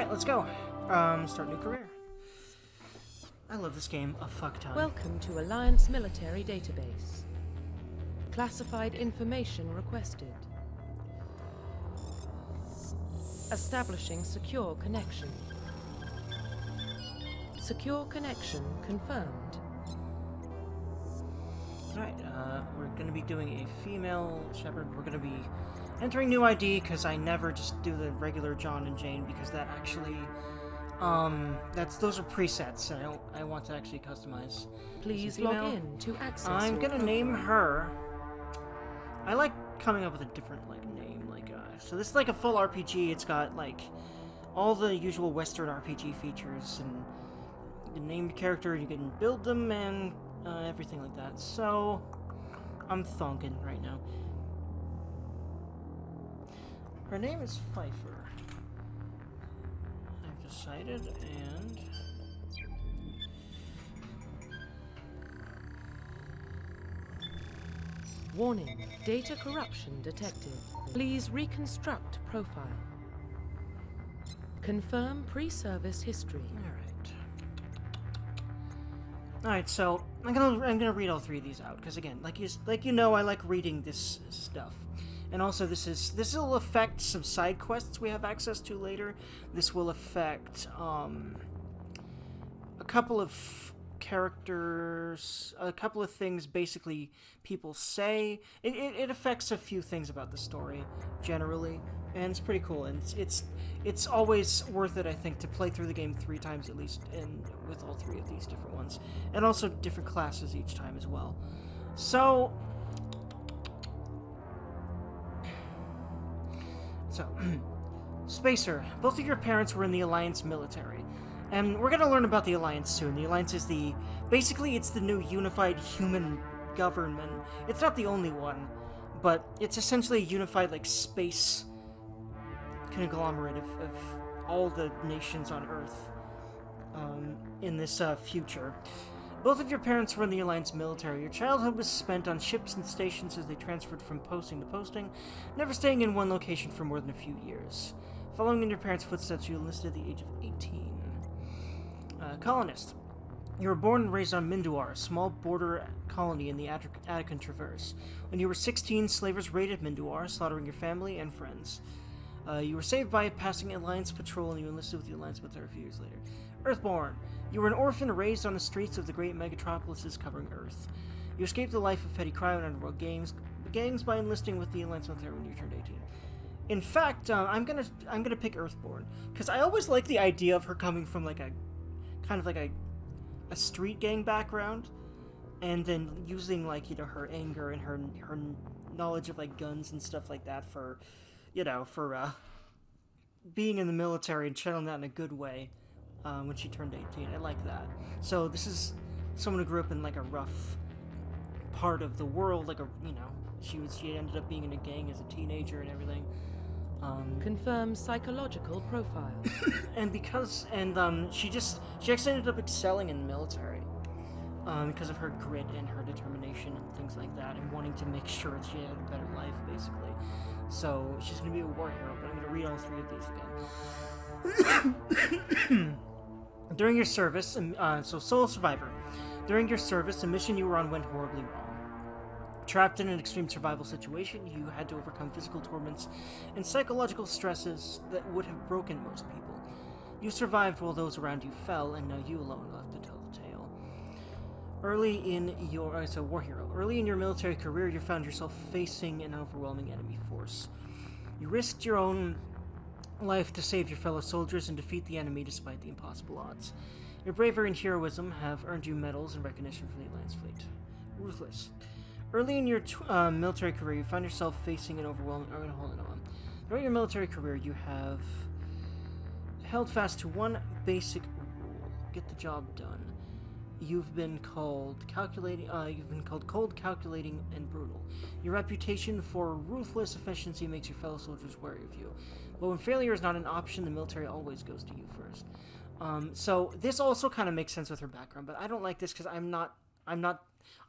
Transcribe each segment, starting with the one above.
Alright, let's go. Start new career. I love this game a fuck ton. Welcome to Alliance Military Database. Classified information requested. Establishing secure connection. Secure connection confirmed. Alright, we're gonna be doing a female shepherd. We're gonna be entering new ID, because I never just do the regular John and Jane, because that actually, those are presets, and I want to actually customize. Please log in to access I'm your gonna profile. name her. I like coming up with a different, name, so this is like a full RPG. It's got, all the usual Western RPG features, and you can name your character, you can build them, and everything like that. So, I'm thonking right now. Her name is Pfeiffer. I've decided, and... Warning, data corruption detected. Please reconstruct profile. Confirm pre-service history. Alright, so I'm gonna read all three of these out, because again, like you know, I like reading this stuff. And also, this will affect some side quests we have access to later. This will affect a couple of characters, a couple of things basically people say. It affects a few things about the story generally, and it's pretty cool. And it's always worth it, I think, to play through the game 3 times at least, and with all 3 of these different ones, and also different classes each time as well. So. Spacer, both of your parents were in the Alliance military. And we're gonna learn about the Alliance soon. The Alliance is basically it's the new unified human government. It's not the only one, but it's essentially a unified, space conglomerate of all the nations on Earth, in this, future. Both of your parents were in the Alliance military. Your childhood was spent on ships and stations as they transferred from posting to posting, never staying in one location for more than a few years. Following in your parents' footsteps, you enlisted at the age of 18. Colonist. You were born and raised on Minduar, a small border colony in the Attican Traverse. When you were 16, slavers raided Minduar, slaughtering your family and friends. You were saved by a passing Alliance patrol, and you enlisted with the Alliance military a few years later. Earthborn. You were an orphan raised on the streets of the great megatropolises covering Earth. You escaped the life of petty crime and underworld gangs by enlisting with the Alliance military when you turned 18. In fact, I'm gonna pick Earthborn, because I always like the idea of her coming from a street gang background, and then using her anger and her knowledge of guns and stuff like that for being in the military and channeling that in a good way. When she turned 18. I like that. So this is someone who grew up in a rough part of the world, she ended up being in a gang as a teenager and everything. Confirm psychological profile. She actually ended up excelling in the military, because of her grit and her determination and things like that, and wanting to make sure she had a better life, basically. So she's gonna be a war hero, but I'm gonna read all 3 of these again. During your service, sole survivor. During your service, a mission you were on went horribly wrong. Trapped in an extreme survival situation, you had to overcome physical torments and psychological stresses that would have broken most people. You survived while those around you fell, and now you alone left to tell the tale. Early in your military career, you found yourself facing an overwhelming enemy force. You risked your own life to save your fellow soldiers and defeat the enemy despite the impossible odds. Your bravery and heroism have earned you medals and recognition from the Alliance fleet. Ruthless. Early in your military career, you found yourself facing an overwhelming... hold on. During your military career, you have held fast to one basic rule: get the job done. You've been called cold, calculating, and brutal. Your reputation for ruthless efficiency makes your fellow soldiers wary of you. But when failure is not an option, the military always goes to you first. So this also kind of makes sense with her background, but I don't like this because I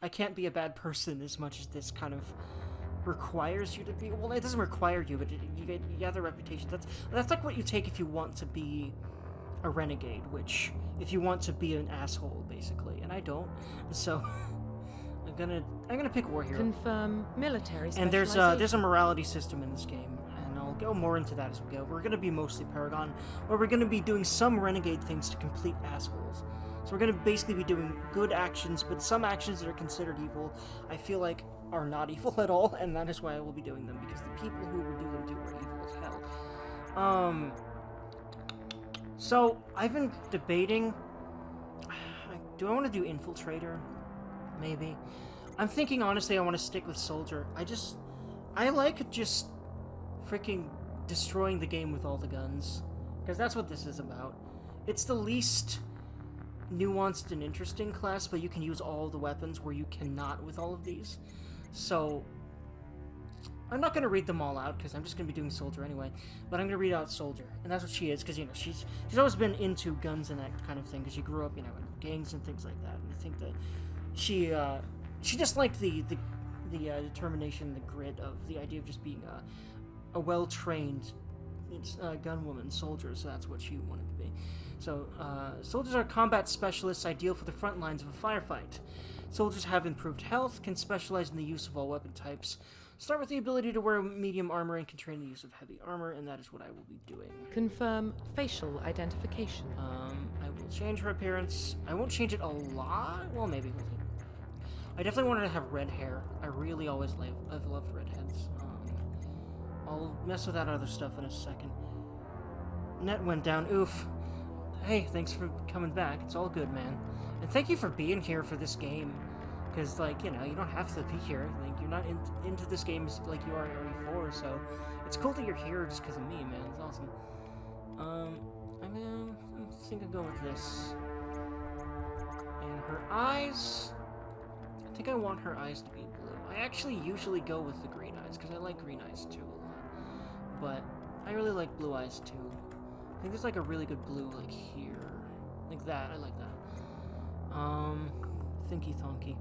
can't be a bad person as much as this kind of requires you to be. Well, it doesn't require you, but you get the reputation. That's like what you take if you want to be a renegade, which if you want to be an asshole, basically. And I don't, so I'm gonna pick war hero. Confirm military And specialization. there's a morality system in this game, and I'll go more into that as we go. We're gonna be mostly Paragon, where we're gonna be doing some renegade things to complete assholes. So we're gonna basically be doing good actions, but some actions that are considered evil, I feel like, are not evil at all, and that is why I will be doing them, because the people who we do them to are evil as hell. So I've been debating, do I want to do Infiltrator? Maybe. I'm thinking, honestly, I want to stick with Soldier. I like just freaking destroying the game with all the guns, because that's what this is about. It's the least nuanced and interesting class, but you can use all the weapons where you cannot with all of these. So I'm not going to read them all out because I'm just going to be doing Soldier anyway, but I'm going to read out Soldier, and that's what she is, because, you know, she's always been into guns and that kind of thing, because she grew up, you know, in gangs and things like that, and I think that she just liked the determination, the grit of the idea of just being a well-trained gunwoman soldier, so that's what she wanted to be. So, soldiers are combat specialists ideal for the front lines of a firefight. Soldiers have improved health, can specialize in the use of all weapon types, start with the ability to wear medium armor, and can train the use of heavy armor, and that is what I will be doing. Confirm facial identification. I will change her appearance. I won't change it a lot. Well, maybe. We'll see. I definitely want her to have red hair. I really always I've loved redheads. I'll mess with that other stuff in a second. Net went down. Oof. Hey, thanks for coming back. It's all good, man. And thank you for being here for this game. Because, like, you know, you don't have to be here. Like, you're not into this game like you are RE4, so it's cool that you're here just because of me, man. It's awesome. I think I'll go with this. And her eyes... I think I want her eyes to be blue. I actually usually go with the green eyes, because I like green eyes too a lot. But I really like blue eyes too. I think there's like a really good blue like here. Like that, I like that. Thinky thonky.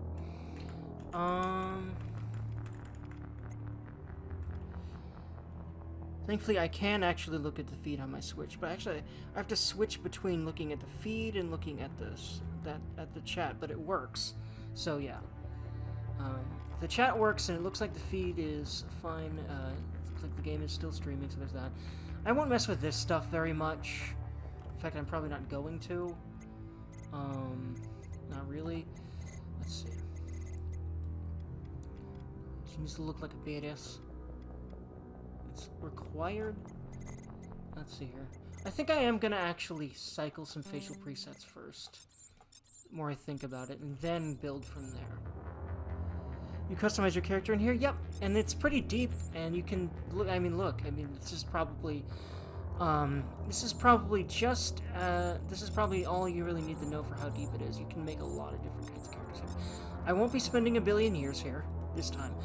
Thankfully I can actually look at the feed on my Switch, but actually I have to switch between looking at the feed and looking at at the chat, but it works. So yeah. The chat works, and it looks like the feed is fine. It looks like the game is still streaming, so there's that. I won't mess with this stuff very much. In fact, I'm probably not going to. Not really. Let's see. She needs to look like a badass. It's required. Let's see here. I think I am gonna actually cycle some facial presets first. The more I think about it, and then build from there. You customize your character in here? Yep, and it's pretty deep, and you can look. This is probably all you really need to know for how deep it is. You can make a lot of different kinds of characters here. I won't be spending a billion years here this time.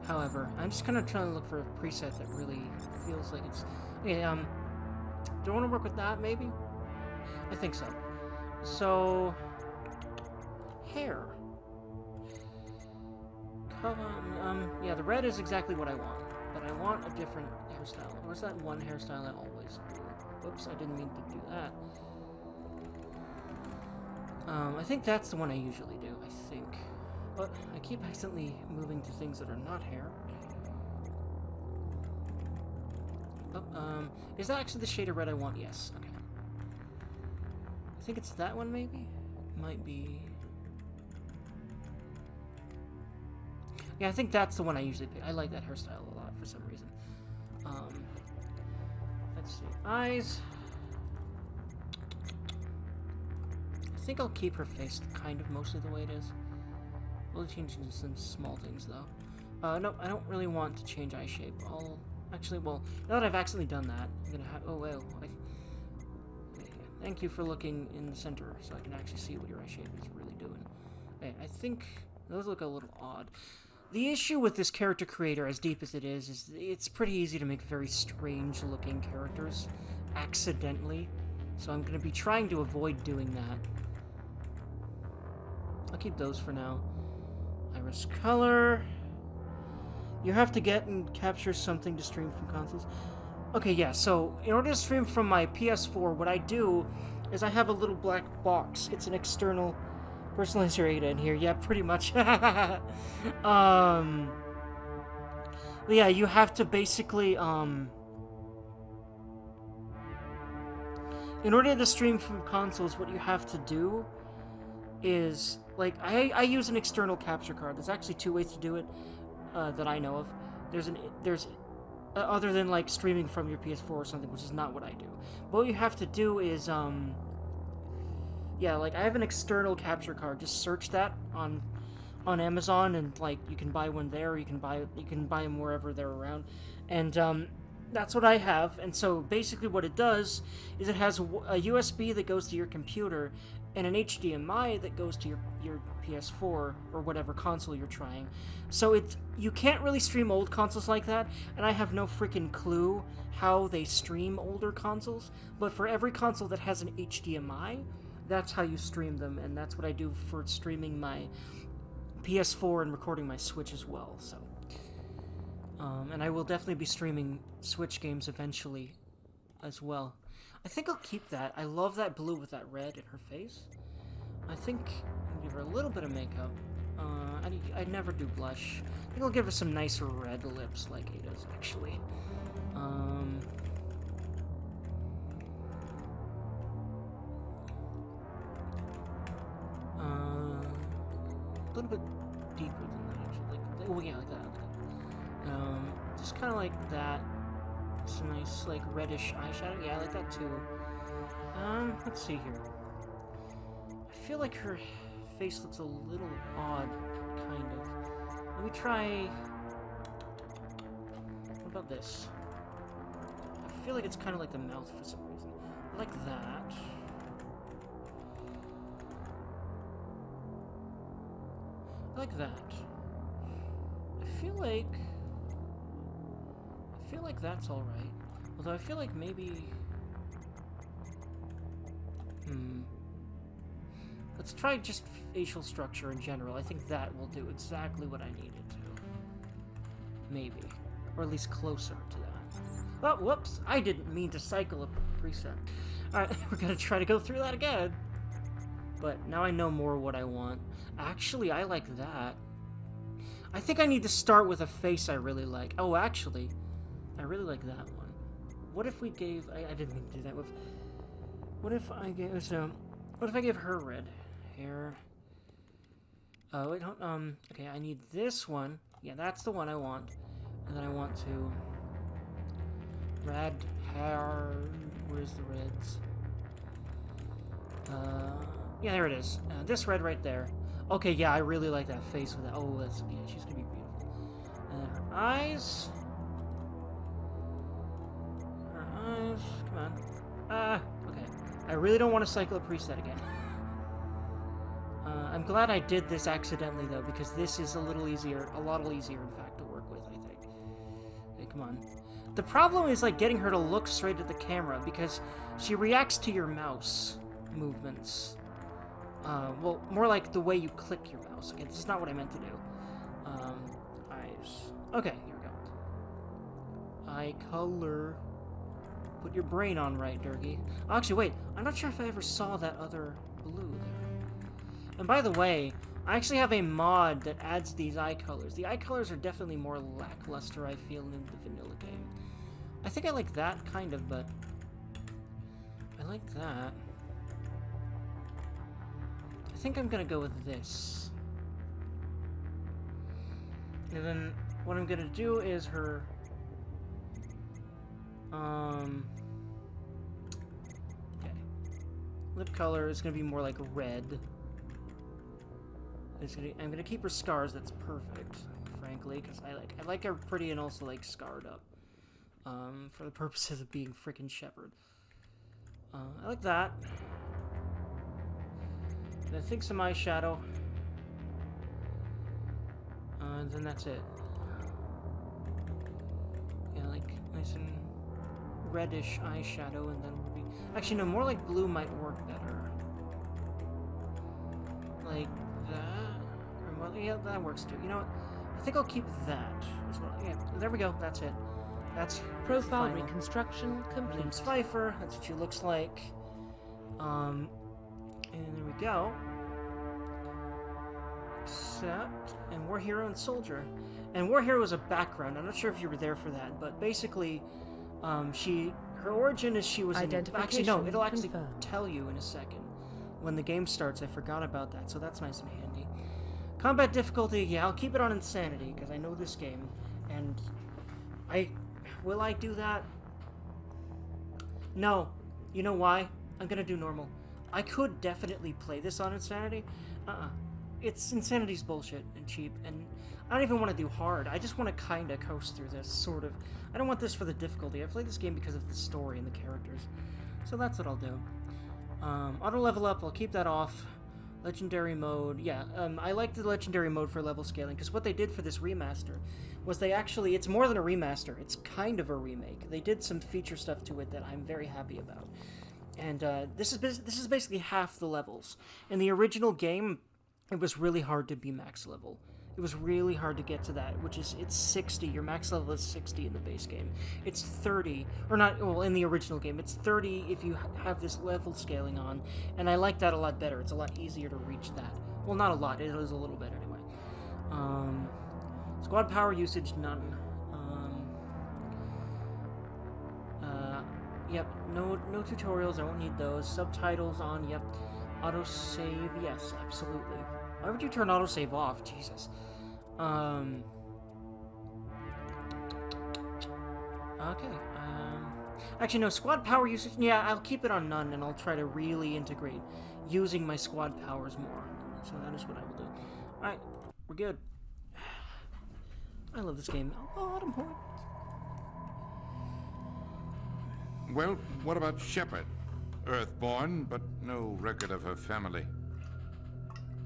However, I'm just kind of trying to look for a preset that really feels like it's. Okay, do I want to work with that? Maybe. I think so. So, hair. Come on, yeah, the red is exactly what I want, but I want a different hairstyle. Where's that one hairstyle I always do? Whoops, I didn't mean to do that. I think that's the one I usually do, I think. But I keep accidentally moving to things that are not hair. Oh, is that actually the shade of red I want? Yes, okay. I think it's that one, maybe? Might be... Yeah, I think that's the one I usually pick. I like that hairstyle a lot for some reason. Let's see. Eyes. I think I'll keep her face kind of mostly the way it is. We'll change some small things, though. No, I don't really want to change eye shape. Actually, well, now that I've accidentally done that, I'm gonna have... Oh, well. Thank you for looking in the center so I can actually see what your eye shape is really doing. Okay, I think those look a little odd. The issue with this character creator, as deep as it is it's pretty easy to make very strange-looking characters accidentally. So I'm going to be trying to avoid doing that. I'll keep those for now. Iris color. You have to get and capture something to stream from consoles. Okay, yeah, so in order to stream from my PS4, what I do is I have a little black box. It's an external personalizer data in here. Yeah, pretty much. Yeah, you have to basically, in order to stream from consoles, what you have to do is, like, I use an external capture card. There's actually two ways to do it that I know of. There's other than, like, streaming from your PS4 or something, which is not what I do. But what you have to do is, yeah, like, I have an external capture card. Just search that on Amazon, and, like, you can buy one there, or you can buy them wherever they're around. And that's what I have. And so basically what it does is it has a USB that goes to your computer and an HDMI that goes to your PS4 or whatever console you're trying. So you can't really stream old consoles like that, and I have no freaking clue how they stream older consoles. But for every console that has an HDMI, that's how you stream them, and that's what I do for streaming my PS4 and recording my Switch as well. So, and I will definitely be streaming Switch games eventually as well. I think I'll keep that. I love that blue with that red in her face. I think I'll give her a little bit of makeup. I never do blush. I think I'll give her some nicer red lips like Ada's, actually. A little bit deeper than that, actually. Like, oh yeah, like that. Just kind of like that. Some nice, like, reddish eyeshadow. Yeah, I like that too. Let's see here. I feel like her face looks a little odd, kind of. Let me try... What about this? I feel like it's kind of like the mouth for some reason. I like that. I like that. I feel like that's alright. Although I feel like maybe... Let's try just facial structure in general. I think that will do exactly what I need it to. Maybe. Or at least closer to that. Oh, whoops! I didn't mean to cycle a preset. Alright, we're gonna try to go through that again. But now I know more what I want. Actually, I like that. I think I need to start with a face I really like. Oh, actually, I really like that one. What if we gave... I didn't mean to do that. What if I gave... So, what if I gave her red hair? Oh, wait, okay, I need this one. Yeah, that's the one I want. And then I want to... Red hair... Where's the reds? Yeah, there it is. This red right there. Okay, yeah, I really like that face with that. Oh, that's... Yeah, she's gonna be beautiful. And then her eyes... Come on. Okay. I really don't want to cycle a preset again. I'm glad I did this accidentally, though, because this is a lot easier, in fact, to work with, I think. Okay, come on. The problem is, like, getting her to look straight at the camera, because she reacts to your mouse movements. Well, more like the way you click your mouse. Okay, this is not what I meant to do. Eyes. Okay, here we go. Eye color. Put your brain on right, Durgy. Actually, wait. I'm not sure if I ever saw that other blue there. And by the way, I actually have a mod that adds these eye colors. The eye colors are definitely more lackluster, I feel, in the vanilla game. I think I like that, kind of, but... I like that. I think I'm gonna go with this. And then, what I'm gonna do is her... Okay. Lip color is gonna be more like red. I'm gonna keep her scars. That's perfect, frankly, because I like her pretty and also like scarred up. For the purposes of being freaking Shepherd. I like that. And I think some eyeshadow. And then that's it. Yeah, like nice and reddish eyeshadow, and then we'll be... Actually, no, more like blue might work better. Like that. Or, well, yeah, that works too. You know what? I I think I'll keep that as well. Yeah, there we go. That's it. That's Profile final. reconstruction Her complete. name's Pfeiffer. That's what she looks like. And there we go. Accept. And War Hero and Soldier. And War Hero is a background. I'm not sure if you were there for that, but basically, her origin is she was in... Actually, no, it'll actually confirmed. tell you in a second. When the game starts, I forgot about that, so that's nice and handy. Combat difficulty, yeah, I'll keep it on Insanity, because I know this game, and will I do that? No. You know why? I'm gonna do normal. I could definitely play this on Insanity. It's Insanity's bullshit and cheap, and I don't even want to do hard. I just want to kind of coast through this, sort of. I don't want this for the difficulty. I play this game because of the story and the characters. So that's what I'll do. Auto level up, I'll keep that off. Legendary mode, yeah, I like the legendary mode for level scaling, because what they did for this remaster was it's more than a remaster, it's kind of a remake. They did some feature stuff to it that I'm very happy about. And this is basically half the levels. In the original game, it was really hard to be max level. It was really hard to get to that, it's 60. Your max level is 60 in the base game. It's 30, or not, well, in the original game, it's 30 if you have this level scaling on, and I like that a lot better. It's a lot easier to reach that. Well, not a lot, it is a little bit anyway. Squad power usage, none. Yep, no tutorials, I won't need those. Subtitles on, yep. Autosave, yes, absolutely. Why would you turn autosave off? Jesus. Okay, actually, no, squad power usage, yeah, I'll keep it on none, and I'll try to really integrate using my squad powers more. So that is what I will do. Alright, we're good. I love this game. Oh, Autumn Horn. Well, what about Shepard? Earthborn, but no record of her family.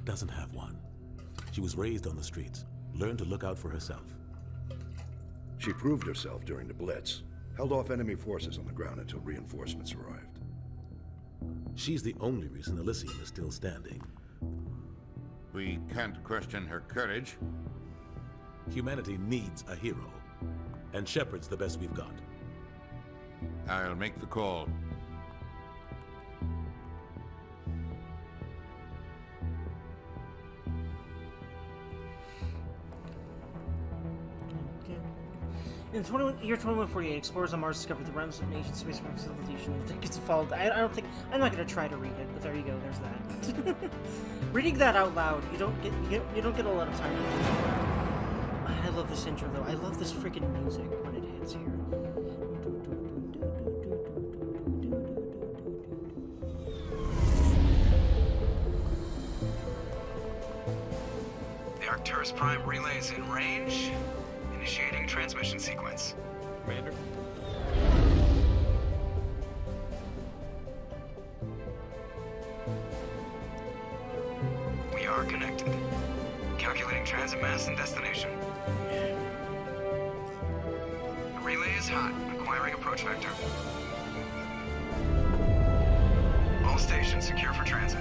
Doesn't have one. She was raised on the streets, learned to look out for herself. She proved herself during the Blitz, held off enemy forces on the ground until reinforcements arrived. She's the only reason Elysium is still standing. We can't question her courage. Humanity needs a hero, and Shepard's the best we've got. I'll make the call. In year 2148, explorers on Mars discovered the realms of an ancient space civilization. I think it's followed. I'm not gonna try to read it, but there you go. There's that. Reading that out loud, you don't get a lot of time to do that. I love this intro though. I love this freaking music when it hits here. The Arcturus Prime relay is in range. Initiating transmission sequence. Commander? We are connected. Calculating transit mass and destination. The relay is hot. Acquiring approach vector. All stations secure for transit.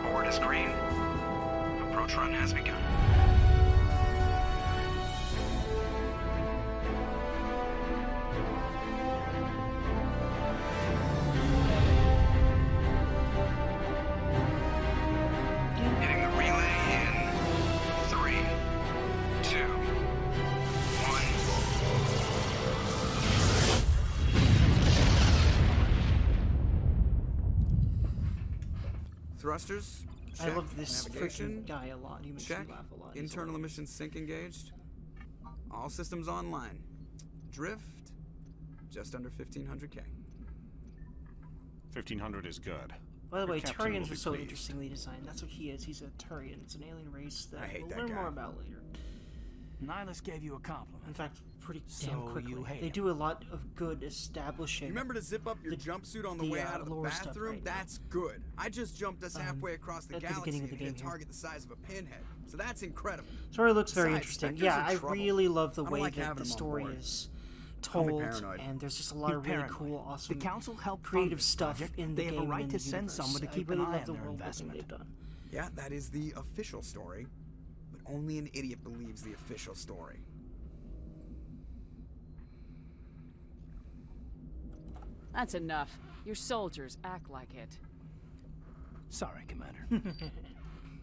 Board is green. Approach run has begun. Hitting the relay in 3, 2, 1. Thrusters? I Check. love this Navigation? freaking guy a lot. He makes Check. me laugh a lot. Internal emission sync engaged. All systems online. Drift? Just under 1500K. 1500 is good. By the way, Your captain will Turians be are so pleased. interestingly designed. That's what he is. He's a Turian. It's an alien race that I hate we'll that learn guy. more about later. Nihilus gave you a compliment. In fact, pretty damn So quickly. you hate They him. do a lot of good establishing. You remember to zip up your jumpsuit on the way out of the lore stuff bathroom? right now. That's good. I just jumped us halfway across the at the galaxy beginning of and the hit a game here. target the size of a pinhead. So that's incredible. Story looks very Besides, interesting. Spectres Yeah, are I trouble. really love the I don't way like that having the them on story board. is Call me told, paranoid. and there's just a lot You're of really paranoid. cool, awesome, The council helped fund creative this stuff project. in the They have game a right and to the send universe. someone to I keep really an eye love on the their world building investment. they've done. Yeah, that is the official story. But only an idiot believes the official story. That's enough. Your soldiers act like it. Sorry, Commander.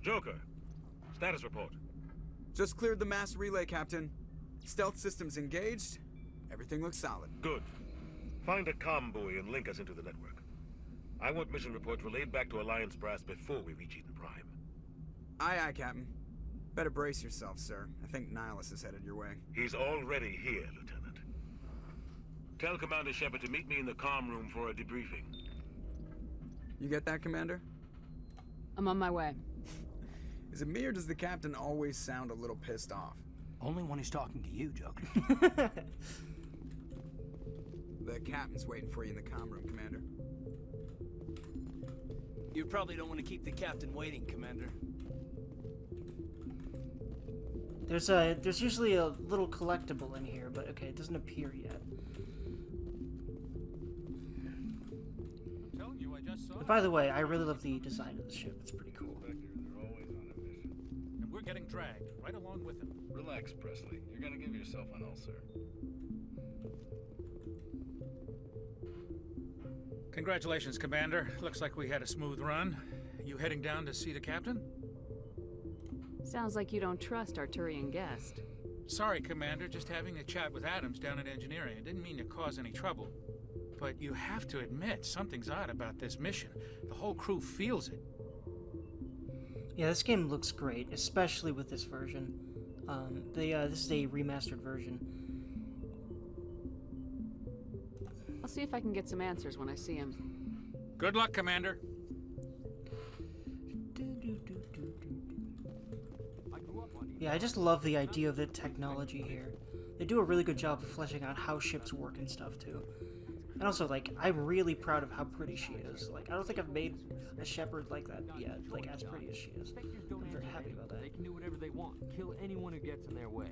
Joker, status report. Just cleared the mass relay, Captain. Stealth systems engaged. Everything looks solid. Good. Find a comm buoy and link us into the network. I want mission reports relayed back to Alliance Brass before we reach Eden Prime. Aye, aye, Captain. Better brace yourself, sir. I think Nihilus is headed your way. He's already here, Lieutenant. Tell Commander Shepard to meet me in the comm room for a debriefing. You get that, Commander? I'm on my way. Is it me or does the Captain always sound a little pissed off? Only when he's talking to you, Joker. The Captain's waiting for you in the comm room, Commander. You probably don't want to keep the Captain waiting, Commander. There's usually a little collectible in here, but okay, it doesn't appear yet. But by the way, I really love the design of the ship. It's pretty cool. And we're getting dragged right along with him. Relax, Presley. You're gonna give yourself an ulcer. Congratulations, Commander. Looks like we had a smooth run. You heading down to see the captain? Sounds like you don't trust Arturian guest. Sorry, Commander. Just having a chat with Adams down at engineering. I didn't mean to cause any trouble. But you have to admit, something's odd about this mission. The whole crew feels it. Yeah, this game looks great, especially with this version. This is a remastered version. I'll see if I can get some answers when I see him. Good luck, Commander. Yeah, I just love the idea of the technology here. They do a really good job of fleshing out how ships work and stuff, too. And also, like, I'm really proud of how pretty she is. Like, I don't think I've made a Shepard like that yet, like, as pretty as she is. I'm very happy about that. They can do whatever they want, kill anyone who gets in their way.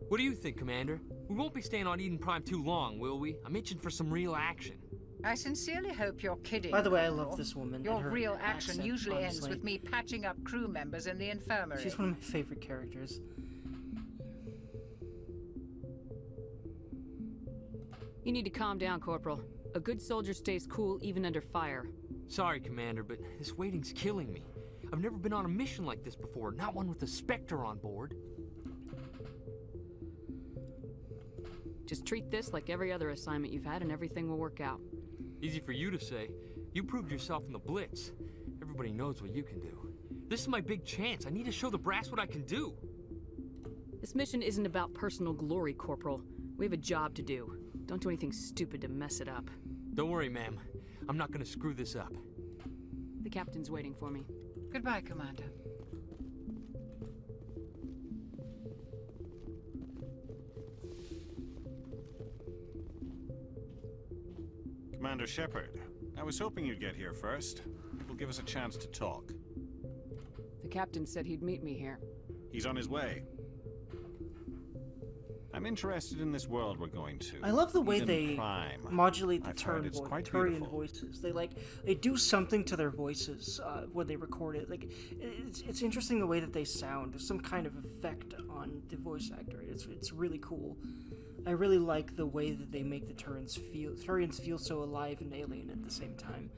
What do you think, Commander? We won't be staying on Eden Prime too long, will we? I'm itching for some real action. I sincerely hope you're kidding. By the way, I Corporal. love this woman. Your and her real action accent, usually ends honestly. with me patching up crew members in the infirmary. She's one of my favorite characters. You need to calm down, Corporal. A good soldier stays cool even under fire. Sorry, Commander, but this waiting's killing me. I've never been on a mission like this before, not one with a Spectre on board. Just treat this like every other assignment you've had and everything will work out. Easy for you to say. You proved yourself in the Blitz. Everybody knows what you can do. This is my big chance. I need to show the brass what I can do. This mission isn't about personal glory, Corporal. We have a job to do. Don't do anything stupid to mess it up. Don't worry, ma'am. I'm not gonna screw this up. The captain's waiting for me. Goodbye, Commander. Commander Shepard, I was hoping you'd get here first. It will give us a chance to talk. The captain said he'd meet me here. He's on his way. I'm interested in this world we're going to. I love the way Eden they Prime. modulate the I've heard it's quite Turian beautiful. voices. They do something to their voices when they record it. Like it's interesting the way that they sound. There's some kind of effect on the voice actor. It's really cool. I really like the way that they make the Turians feel so alive and alien at the same time.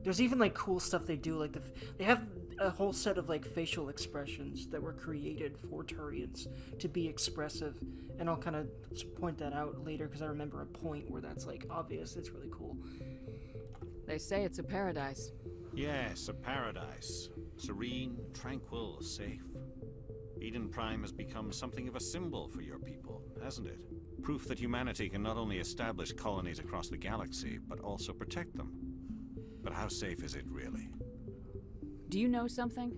There's even like cool stuff they do. Like they have a whole set of like facial expressions that were created for Turians to be expressive, and I'll kind of point that out later because I remember a point where that's like obvious. It's really cool. They say it's a paradise. Yes, a paradise. Serene, tranquil, safe. Eden Prime has become something of a symbol for your people, hasn't it? Proof that humanity can not only establish colonies across the galaxy, but also protect them. But how safe is it really? Do you know something?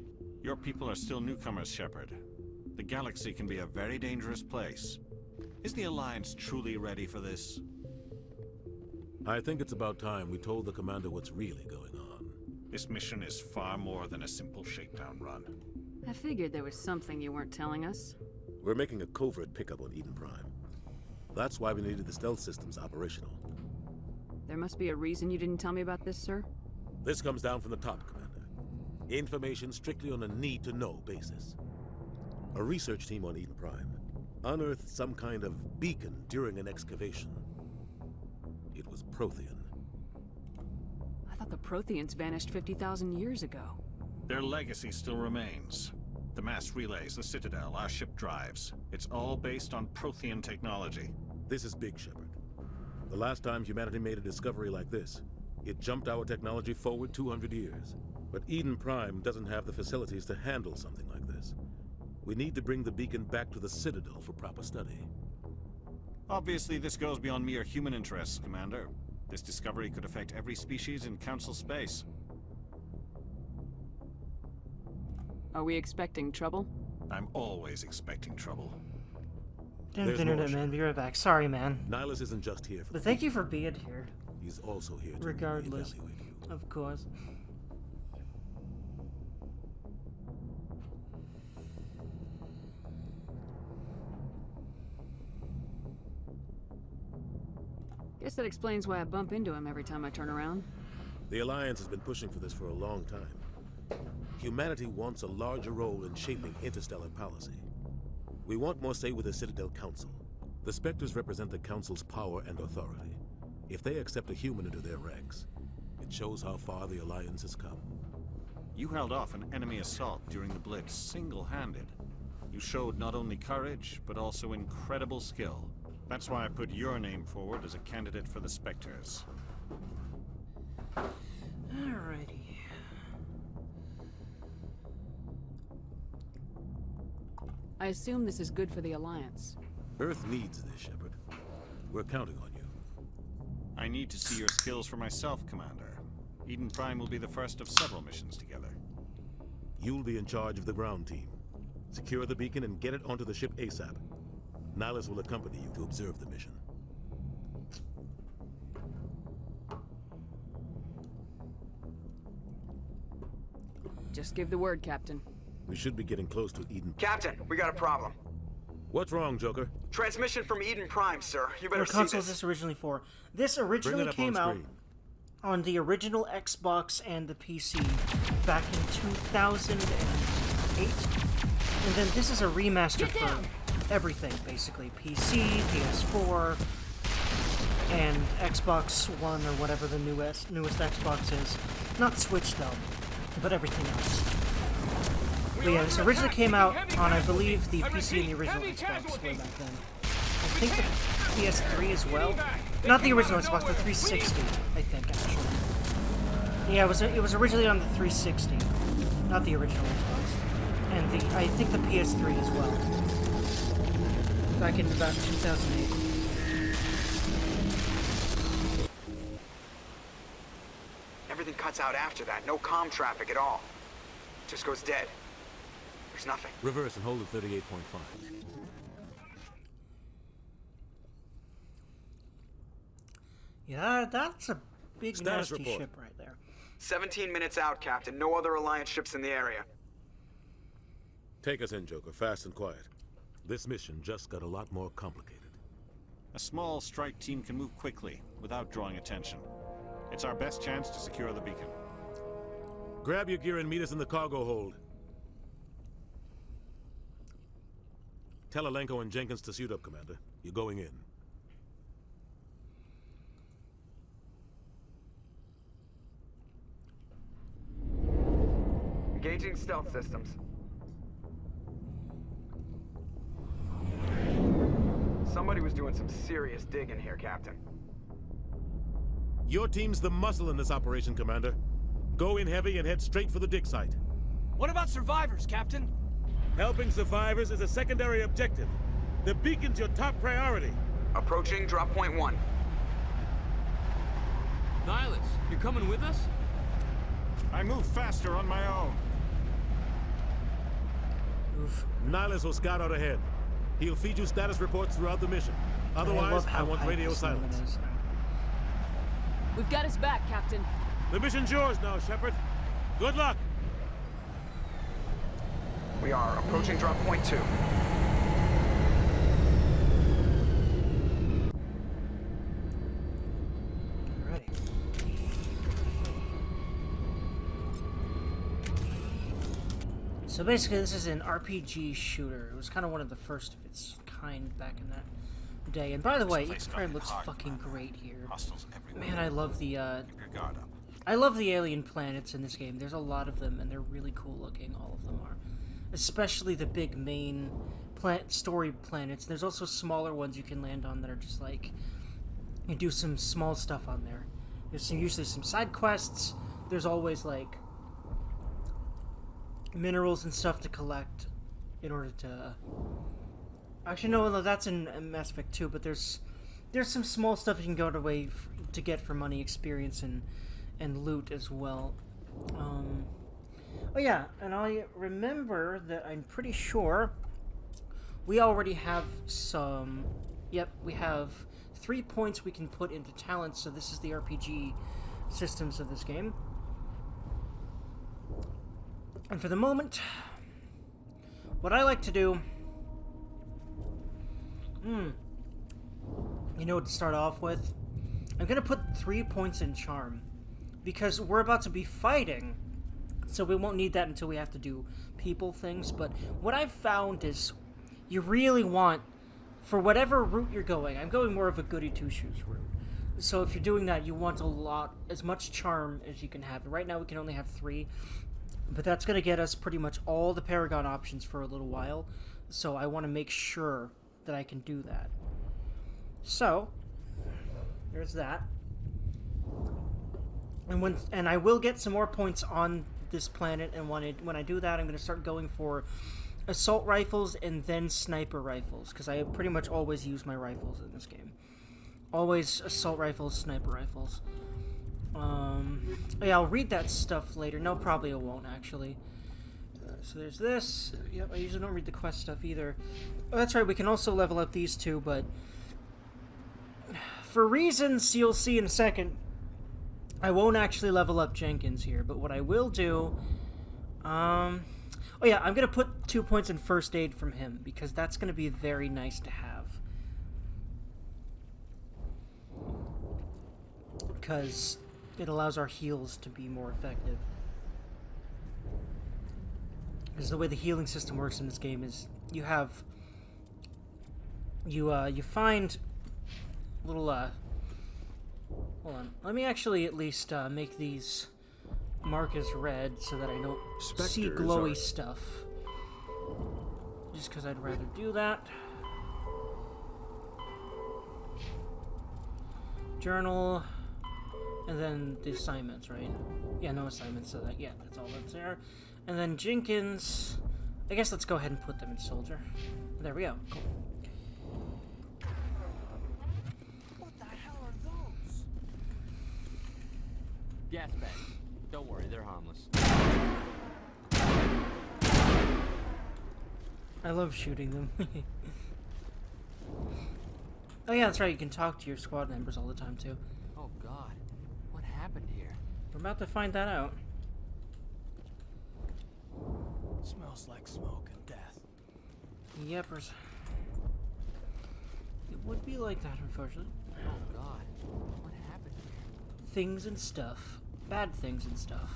Your people are still newcomers, Shepard. The galaxy can be a very dangerous place. Is the Alliance truly ready for this? I think it's about time we told the Commander what's really going on. This mission is far more than a simple shakedown run. I figured there was something you weren't telling us. We're making a covert pickup on Eden Prime. That's why we needed the stealth systems operational. There must be a reason you didn't tell me about this, sir? This comes down from the top, Commander. Information strictly on a need-to-know basis. A research team on Eden Prime unearthed some kind of beacon during an excavation. It was Prothean. I thought the Protheans vanished 50,000 years ago. Their legacy still remains. The mass relays, the Citadel, our ship drives. It's all based on Prothean technology. This is big, Shepard. The last time humanity made a discovery like this, it jumped our technology forward 200 years. But Eden Prime doesn't have the facilities to handle something like this. We need to bring the beacon back to the Citadel for proper study. Obviously, this goes beyond mere human interests, Commander. This discovery could affect every species in Council space. Are we expecting trouble? I'm always expecting trouble. Damn internet, man. Be right back. Sorry, man. Nihilus isn't just here for But thank you for being here. He's also here to regardless, evaluate you. Of course. Guess that explains why I bump into him every time I turn around. The Alliance has been pushing for this for a long time. Humanity wants a larger role in shaping interstellar policy. We want more say with the Citadel Council. The Spectres represent the Council's power and authority. If they accept a human into their ranks, it shows how far the Alliance has come. You held off an enemy assault during the Blitz single-handed. You showed not only courage, but also incredible skill. That's why I put your name forward as a candidate for the Spectres. Alrighty. I assume this is good for the Alliance. Earth needs this, Shepard. We're counting on you. I need to see your skills for myself, Commander. Eden Prime will be the first of several missions together. You'll be in charge of the ground team. Secure the beacon and get it onto the ship ASAP. Nihilus will accompany you to observe the mission. Just give the word, Captain. We should be getting close to Eden. Captain, we got a problem. What's wrong, Joker? Transmission from Eden Prime, sir. You better What see console this. is this originally for? This originally came out on the original Xbox and the PC back in 2008. And then this is a remaster for everything, basically. PC, PS4, and Xbox One, or whatever the newest Xbox is. Not Switch, though, but everything else. But yeah, this originally came out on, I believe, the PC and the original Xbox way back then. I think the PS3 as well. Not the original Xbox, the 360, I think, actually. Yeah, it was originally on the 360, not the original Xbox. And I think the PS3 as well. Back in about 2008. Everything cuts out after that. No comm traffic at all. Just goes dead. There's nothing. Reverse and hold at 38.5. Yeah, that's a big Status nasty report. ship right there. 17 minutes out, Captain. No other Alliance ships in the area. Take us in, Joker, fast and quiet. This mission just got a lot more complicated. A small strike team can move quickly, without drawing attention. It's our best chance to secure the beacon. Grab your gear and meet us in the cargo hold. Tell Alenko and Jenkins to suit up, Commander. You're going in. Engaging stealth systems. Somebody was doing some serious digging here, Captain. Your team's the muscle in this operation, Commander. Go in heavy and head straight for the dig site. What about survivors, Captain? Helping survivors is a secondary objective. The beacon's your top priority. Approaching drop point 1. Nihilus, you coming with us? I move faster on my own. Oof. Nihilus will scout out ahead. He'll feed you status reports throughout the mission. Otherwise, I want radio silence. We've got his back, Captain. The mission's yours now, Shepard. Good luck. We are approaching drop point 2. Alrighty. So basically, this is an RPG shooter. It was kind of one of the first of its kind back in that day. And by the way, E01 looks fucking great here. Man, I love the I love the alien planets in this game. There's a lot of them, and they're really cool looking. All of them are, especially the big main story planets. There's also smaller ones you can land on that are just like you do some small stuff on there. There's usually some side quests. There's always like minerals and stuff to collect in order to. Actually, no, that's in Mass Effect 2, but there's some small stuff you can go to get for money, experience, and loot as well. Oh yeah, and I remember that I'm pretty sure we already have some. Yep, we have 3 points we can put into talents. So this is the RPG systems of this game. And for the moment, what I like to do. You know what to start off with? I'm gonna put 3 points in charm. Because we're about to be fighting. So we won't need that until we have to do people things. But what I've found is you really want, for whatever route you're going, I'm going more of a goody two-shoes route. So if you're doing that, you want as much charm as you can have. Right now we can only have 3. But that's going to get us pretty much all the Paragon options for a little while. So I want to make sure that I can do that. So, there's that. And I will get some more points on this planet, and when I do that, I'm going to start going for assault rifles and then sniper rifles, because I pretty much always use my rifles in this game. Always assault rifles, sniper rifles. Yeah, I'll read that stuff later. No, probably I won't, actually. So there's this. Yep, I usually don't read the quest stuff either. Oh, that's right, we can also level up these two, but for reasons you'll see in a second, I won't actually level up Jenkins here, but what I will do, oh yeah, I'm going to put 2 points in first aid from him, because that's going to be very nice to have. Because it allows our heals to be more effective. Because the way the healing system works in this game is you find little, hold on. Let me actually at least make these mark as red so that I don't see glowy stuff. Just because I'd rather do that. Journal. And then the assignments, right? Yeah, no assignments, so that, yeah, that's all that's there. And then Jenkins. I guess let's go ahead and put them in Soldier. There we go. Cool. What the hell are those? Gas bags. Don't worry, they're harmless. I love shooting them. Oh yeah, that's right, you can talk to your squad members all the time too. Oh god, what happened here? We're about to find that out. Smells like smoke and death. Yepers. It would be like that, unfortunately. Oh god, what happened here? Things and stuff. Bad things and stuff.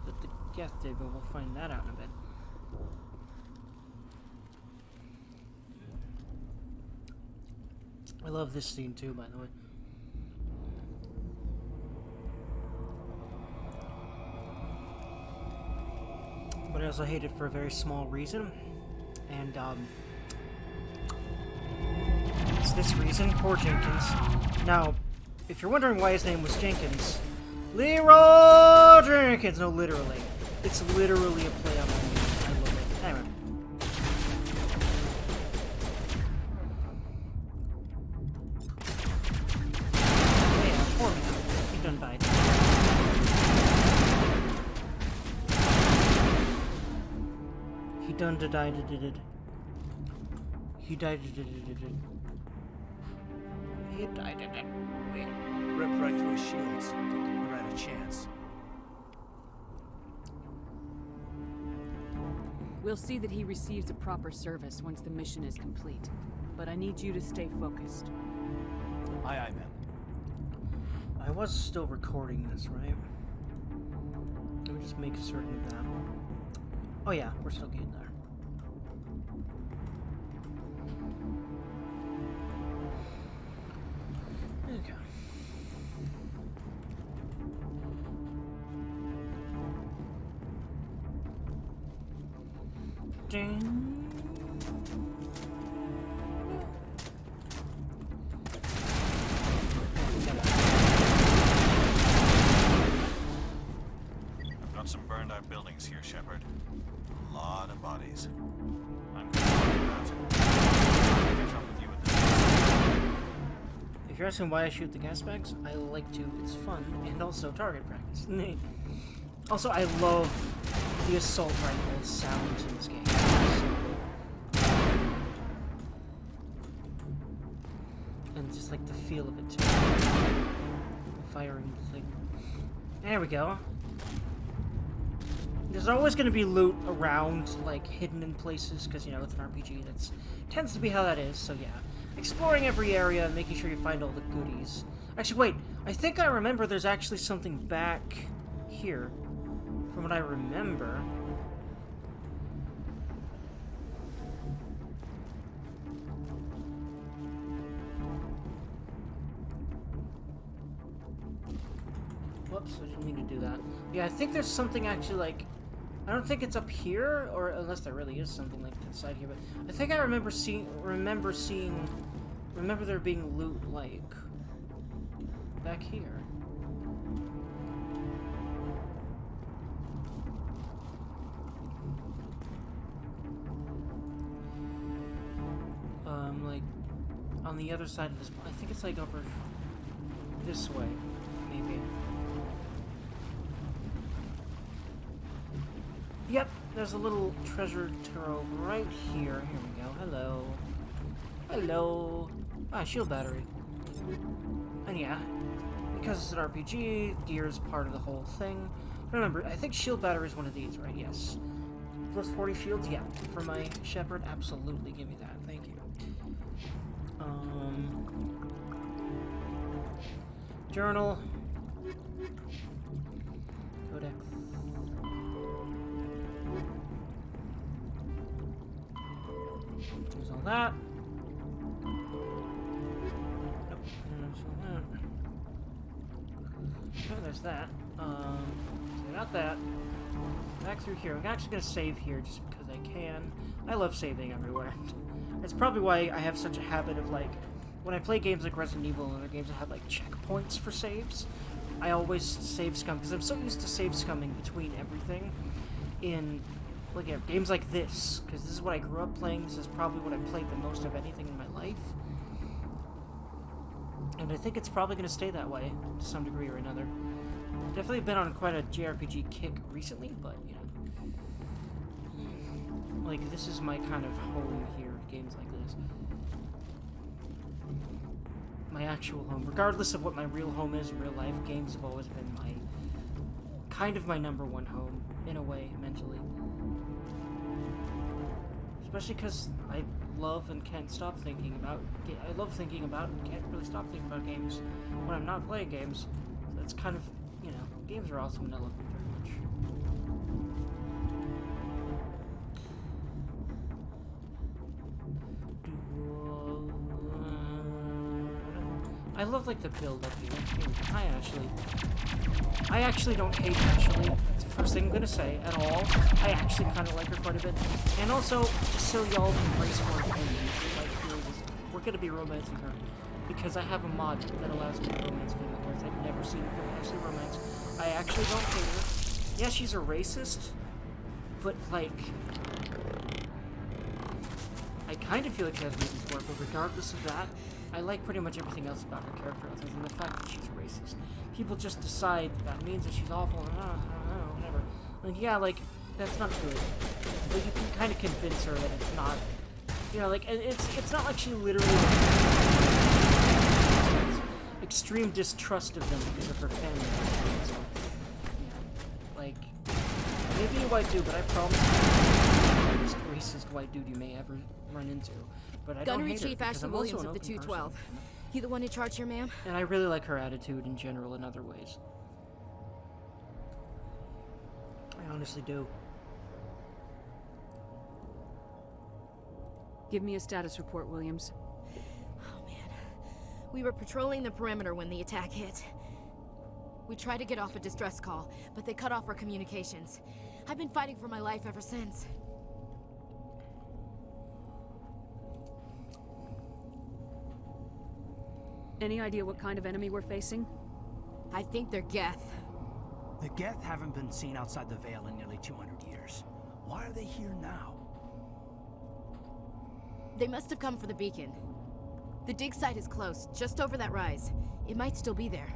That the Geth did, but we'll find that out in a bit. I love this scene too, by the way. But I also hate it for a very small reason. And, it's this reason. Poor Jenkins. Now, if you're wondering why his name was Jenkins, Leroy Jenkins! No, literally. It's literally a play on my name. I love it. Anyway. Yeah, poor man. He done died. He done died. He died. He died. Wait, rip right through his shields. We're out of chance. We'll see that he receives a proper service once the mission is complete. But I need you to stay focused. Aye, aye, ma'am. I was still recording this, right? Let me just make certain of that. Oh yeah, we're still getting there. Okay. Ding. I've got some burned out buildings here, Shepard. A lot of bodies. I'm going to catch up with you at the If you're asking why I shoot the gas bags, I like to. It's fun and also target practice. Also, I love the assault rifle sounds in this game. It's so cool. And just like the feel of it too. Firing the thing. There we go. There's always going to be loot around, like hidden in places, because you know it's an RPG. That's tends to be how that is. So yeah, exploring every area and making sure you find all the goodies. Actually, wait. I think I remember there's actually something back here. From what I remember. Whoops, I didn't mean to do that. Yeah, I think there's something actually like... I don't think it's up here, or unless there really is something like inside here, but I think I remember there being loot like back here. Like on the other side of this, I think it's like over this way, maybe. Yep, there's a little treasure trove right here. Here we go. Hello. Hello. Ah, shield battery. And yeah, because it's an RPG, gear is part of the whole thing. Remember, I think shield battery is one of these, right? Yes. Plus 40 shields? Yeah. For my Shepard, absolutely give me that. Thank you. Journal. Codex. There's all that. Nope. There's all that. Oh, there's that. So I got that. Back through here. I'm actually gonna save here just because I can. I love saving everywhere. It's probably why I have such a habit of like, when I play games like Resident Evil and other games that have like checkpoints for saves, I always save scum because I'm so used to save scumming between everything in like games like this, because this is what I grew up playing. This is probably what I played the most of anything in my life, and I think it's probably going to stay that way to some degree or another. Definitely been on quite a JRPG kick recently, but you know, like this is my kind of home here. Games like this, my actual home, regardless of what my real home is in real life. Games have always been my kind of my number one home in a way, mentally. Especially because I love and can't stop thinking about. I love thinking about and can't really stop thinking about games when I'm not playing games. So it's kind of, you know, games are awesome and I love them very much. I love like the build up here. I actually don't hate Ashley. That's the first thing I'm gonna say at all. I actually kind of like her quite a bit. And also, just so y'all embrace her opinion, like we're gonna be romancing her because I have a mod that allows me to romance female characters. I've never seen a film actually romance. I actually don't hate her. Yeah, she's a racist, but like, I kind of feel like she has reasons for it. But regardless of that, I like pretty much everything else about her character, other than the fact that she's racist. People just decide that means that she's awful, and I don't know, whatever. Like, yeah, like, that's not good. But you can kind of convince her that it's not, you know, like, it's not like she literally has extreme distrust of them because of her family. So, you know, like, maybe a white dude, but I promise you, the most racist white dude you may ever run into. But I don't Gunnery hate her Chief because Ashley I'm also Williams an of the open 212. person. You the one in charge here, ma'am? And I really like her attitude in general in other ways. I honestly do. Give me a status report, Williams. Oh, man. We were patrolling the perimeter when the attack hit. We tried to get off a distress call, but they cut off our communications. I've been fighting for my life ever since. Any idea what kind of enemy we're facing? I think they're Geth. The Geth haven't been seen outside the Veil in nearly 200 years. Why are they here now? They must have come for the beacon. The dig site is close, just over that rise. It might still be there.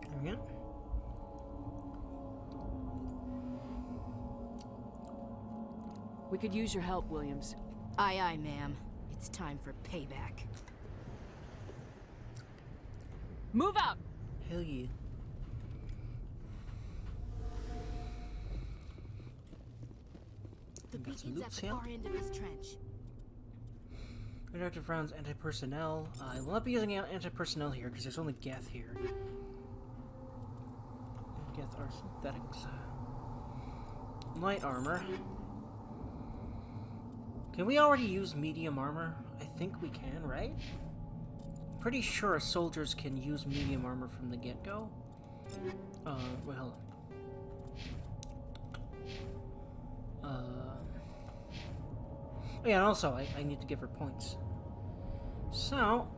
There we go. We could use your help, Williams. Aye, aye, ma'am. It's time for payback. Move out! Hell yeah. The Got some beacon's at loots the here. far end of this trench. Radioactive rounds, anti-personnel. I will not be using anti-personnel here because there's only Geth here. Geth are synthetics. Light armor. Can we already use medium armor? I think we can, right? Pretty sure soldiers can use medium armor from the get-go. Wait, hold on. Oh yeah, and also, I need to give her points. So,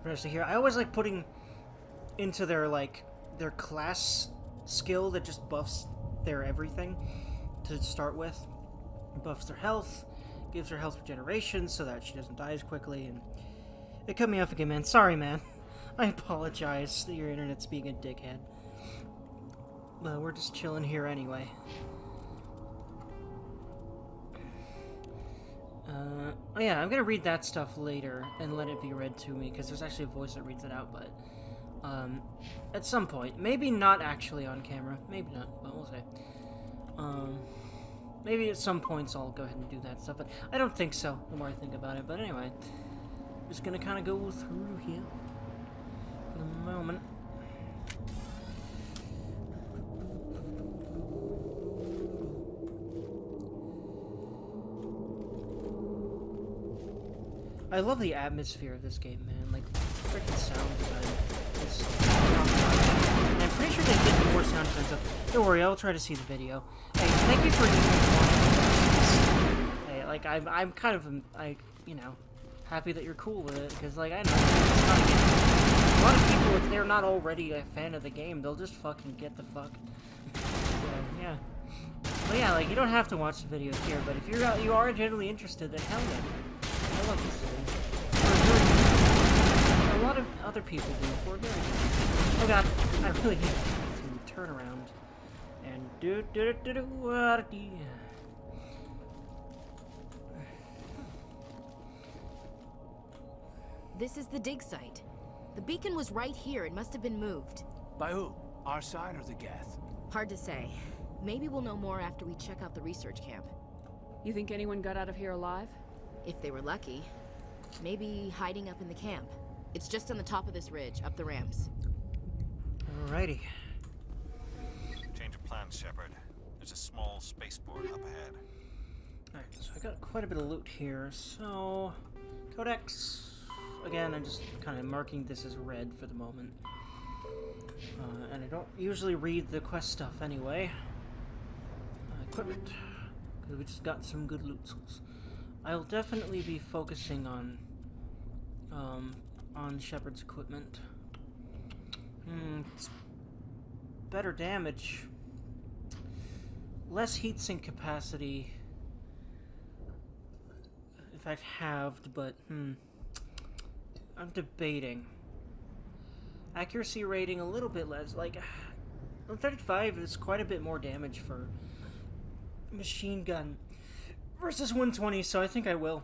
rest of here, I always like putting into their, like, their class skill that just buffs their everything to start with. Buffs their health, gives her health regeneration so that she doesn't die as quickly, and it cut me off again, man. Sorry, man. I apologize that your internet's being a dickhead. But we're just chilling here anyway. Oh yeah, I'm gonna read that stuff later and let it be read to me, because there's actually a voice that reads it out, but at some point. Maybe not actually on camera. Maybe not, but we'll see. Maybe at some points I'll go ahead and do that stuff, but I don't think so, the more I think about it. But anyway, just gonna kind of go through here for the moment. I love the atmosphere of this game, man. Like, freaking sound design is and I'm pretty sure they did more sound design stuff. Don't worry, I'll try to see the video. Hey, thank you for watching. Hey, like, I'm kind of, you know, happy that you're cool with it, because, like, I know it's not a game. A lot of people, if they're not already a fan of the game, they'll just fucking get the fuck. So, yeah. But yeah, like, you don't have to watch the video here, but if you are genuinely interested, then hell yeah. I love this series. A lot of other people do for very good. Oh god, I really need to turn around and do. This is the dig site. The beacon was right here. It must have been moved. By who? Our side or the Geth? Hard to say. Maybe we'll know more after we check out the research camp. You think anyone got out of here alive? If they were lucky. Maybe hiding up in the camp. It's just on the top of this ridge, up the ramps. Alrighty. Change of plans, Shepard. There's a small spaceport up ahead. Alright, so I got quite a bit of loot here. So, Codex. Again, I'm just kind of marking this as red for the moment. And I don't usually read the quest stuff anyway. Equipment. Because we just got some good loot tools. I'll definitely be focusing on Shepard's equipment. It's better damage. Less heatsink capacity. In fact, halved, but I'm debating. Accuracy rating a little bit less. Like, 35 is quite a bit more damage for machine gun versus 120, so I think I will.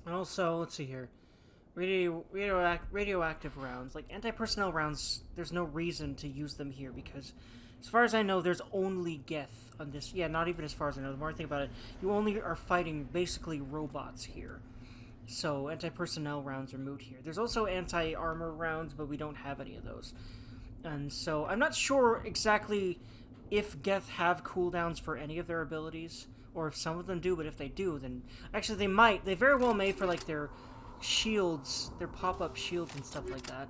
And also, let's see here. Radioactive rounds. Like, anti-personnel rounds, there's no reason to use them here because, as far as I know, there's only Geth on this. Yeah, not even as far as I know. The more I think about it, you only are fighting basically robots here. So, anti-personnel rounds are moot here. There's also anti-armor rounds, but we don't have any of those. And so, I'm not sure exactly if Geth have cooldowns for any of their abilities, or if some of them do, but if they do, then... Actually, they might. They very well may for, like, their shields, their pop-up shields and stuff like that.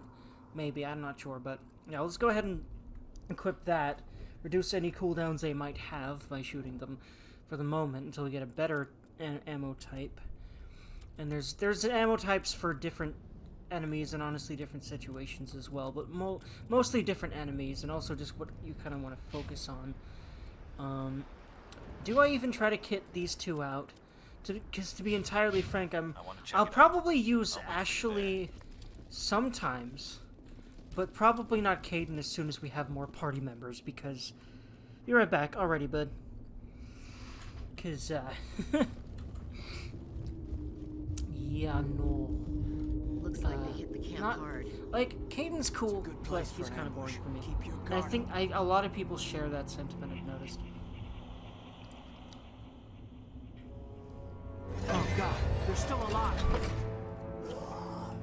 Maybe, I'm not sure, but... Yeah, let's go ahead and equip that. Reduce any cooldowns they might have by shooting them for the moment until we get a better ammo type. And there's ammo types for different enemies and honestly different situations as well, but mostly different enemies and also just what you kind of want to focus on. Do I even try to kit these two out? Because to be entirely frank, I'll probably use Ashley sometimes, but probably not Caden as soon as we have more party members, because... Be right back. Already, bud. Because, yeah, no. Looks like they hit the camp hard. Like, Caden's cool, but he's kind of boring for me. And I think a lot of people share that sentiment, I've noticed. Oh god, they're still alive.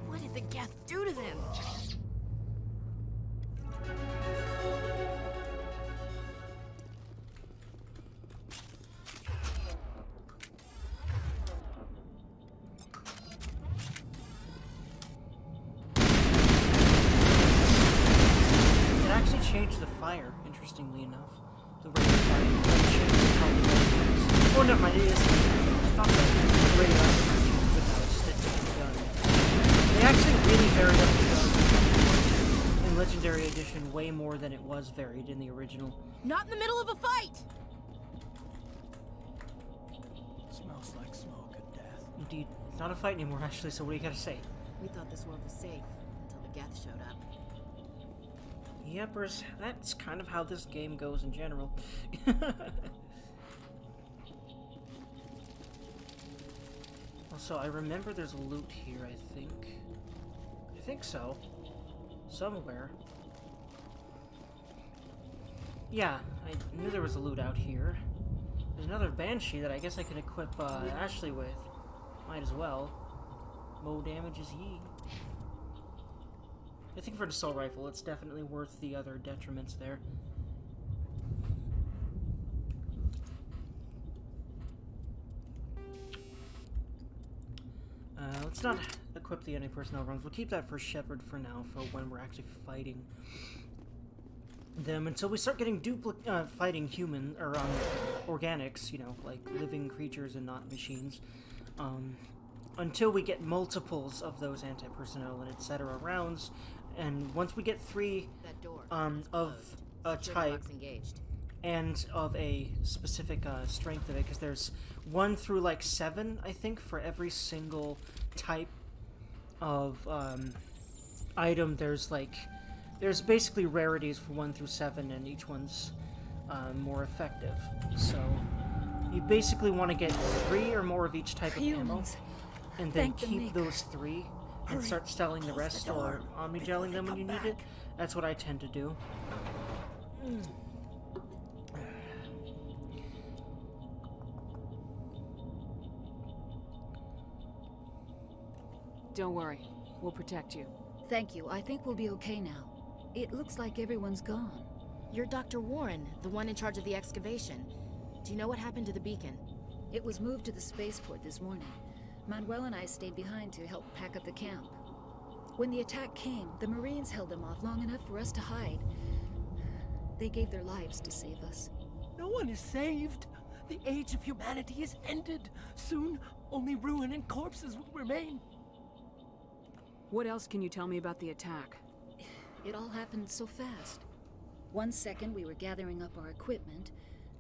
What did the Geth do to them? It actually changed the fire, interestingly enough. The rate of fire changed how the weapons. Oh, never mind, it is. I thought that the rate of fire changed, but no, it's just a different gun. They actually really varied up the gun in Legendary Edition way more than it was varied in the original. Not in the middle of a fight! Smells like smoke and death. Indeed. It's not a fight anymore, actually, so what do you gotta say? We thought this world was safe until the Geth showed up. Yepers, that's kind of how this game goes in general. Also, I remember there's loot here, I think. I think so. Somewhere. Yeah, I knew there was a loot out here. There's another Banshee that I guess I could equip Ashley with. Might as well. Mo damage is ye. I think for an assault rifle, it's definitely worth the other detriments there. Let's not equip the anti-personnel rounds. We'll keep that for Shepard for now, for when we're actually fighting them, until we start getting fighting human, or organics, you know, like living creatures and not machines. Until we get multiples of those anti-personnel and etc. rounds, and once we get 3 of a type and of a specific strength of it, because there's 1 through like 7, I think, for every single type of item. There's basically rarities for 1 through 7, and each one's more effective. So you basically want to get 3 or more of each type of ammo, and then keep those 3 and start selling the rest or omni-gelling them when you need it. That's what I tend to do. Don't worry. We'll protect you. Thank you. I think we'll be okay now. It looks like everyone's gone. You're Dr. Warren, the one in charge of the excavation. Do you know what happened to the beacon? It was moved to the spaceport this morning. Manuel and I stayed behind to help pack up the camp. When the attack came, the Marines held them off long enough for us to hide. They gave their lives to save us. No one is saved. The age of humanity is ended. Soon, only ruin and corpses will remain. What else can you tell me about the attack? It all happened so fast. One second we were gathering up our equipment.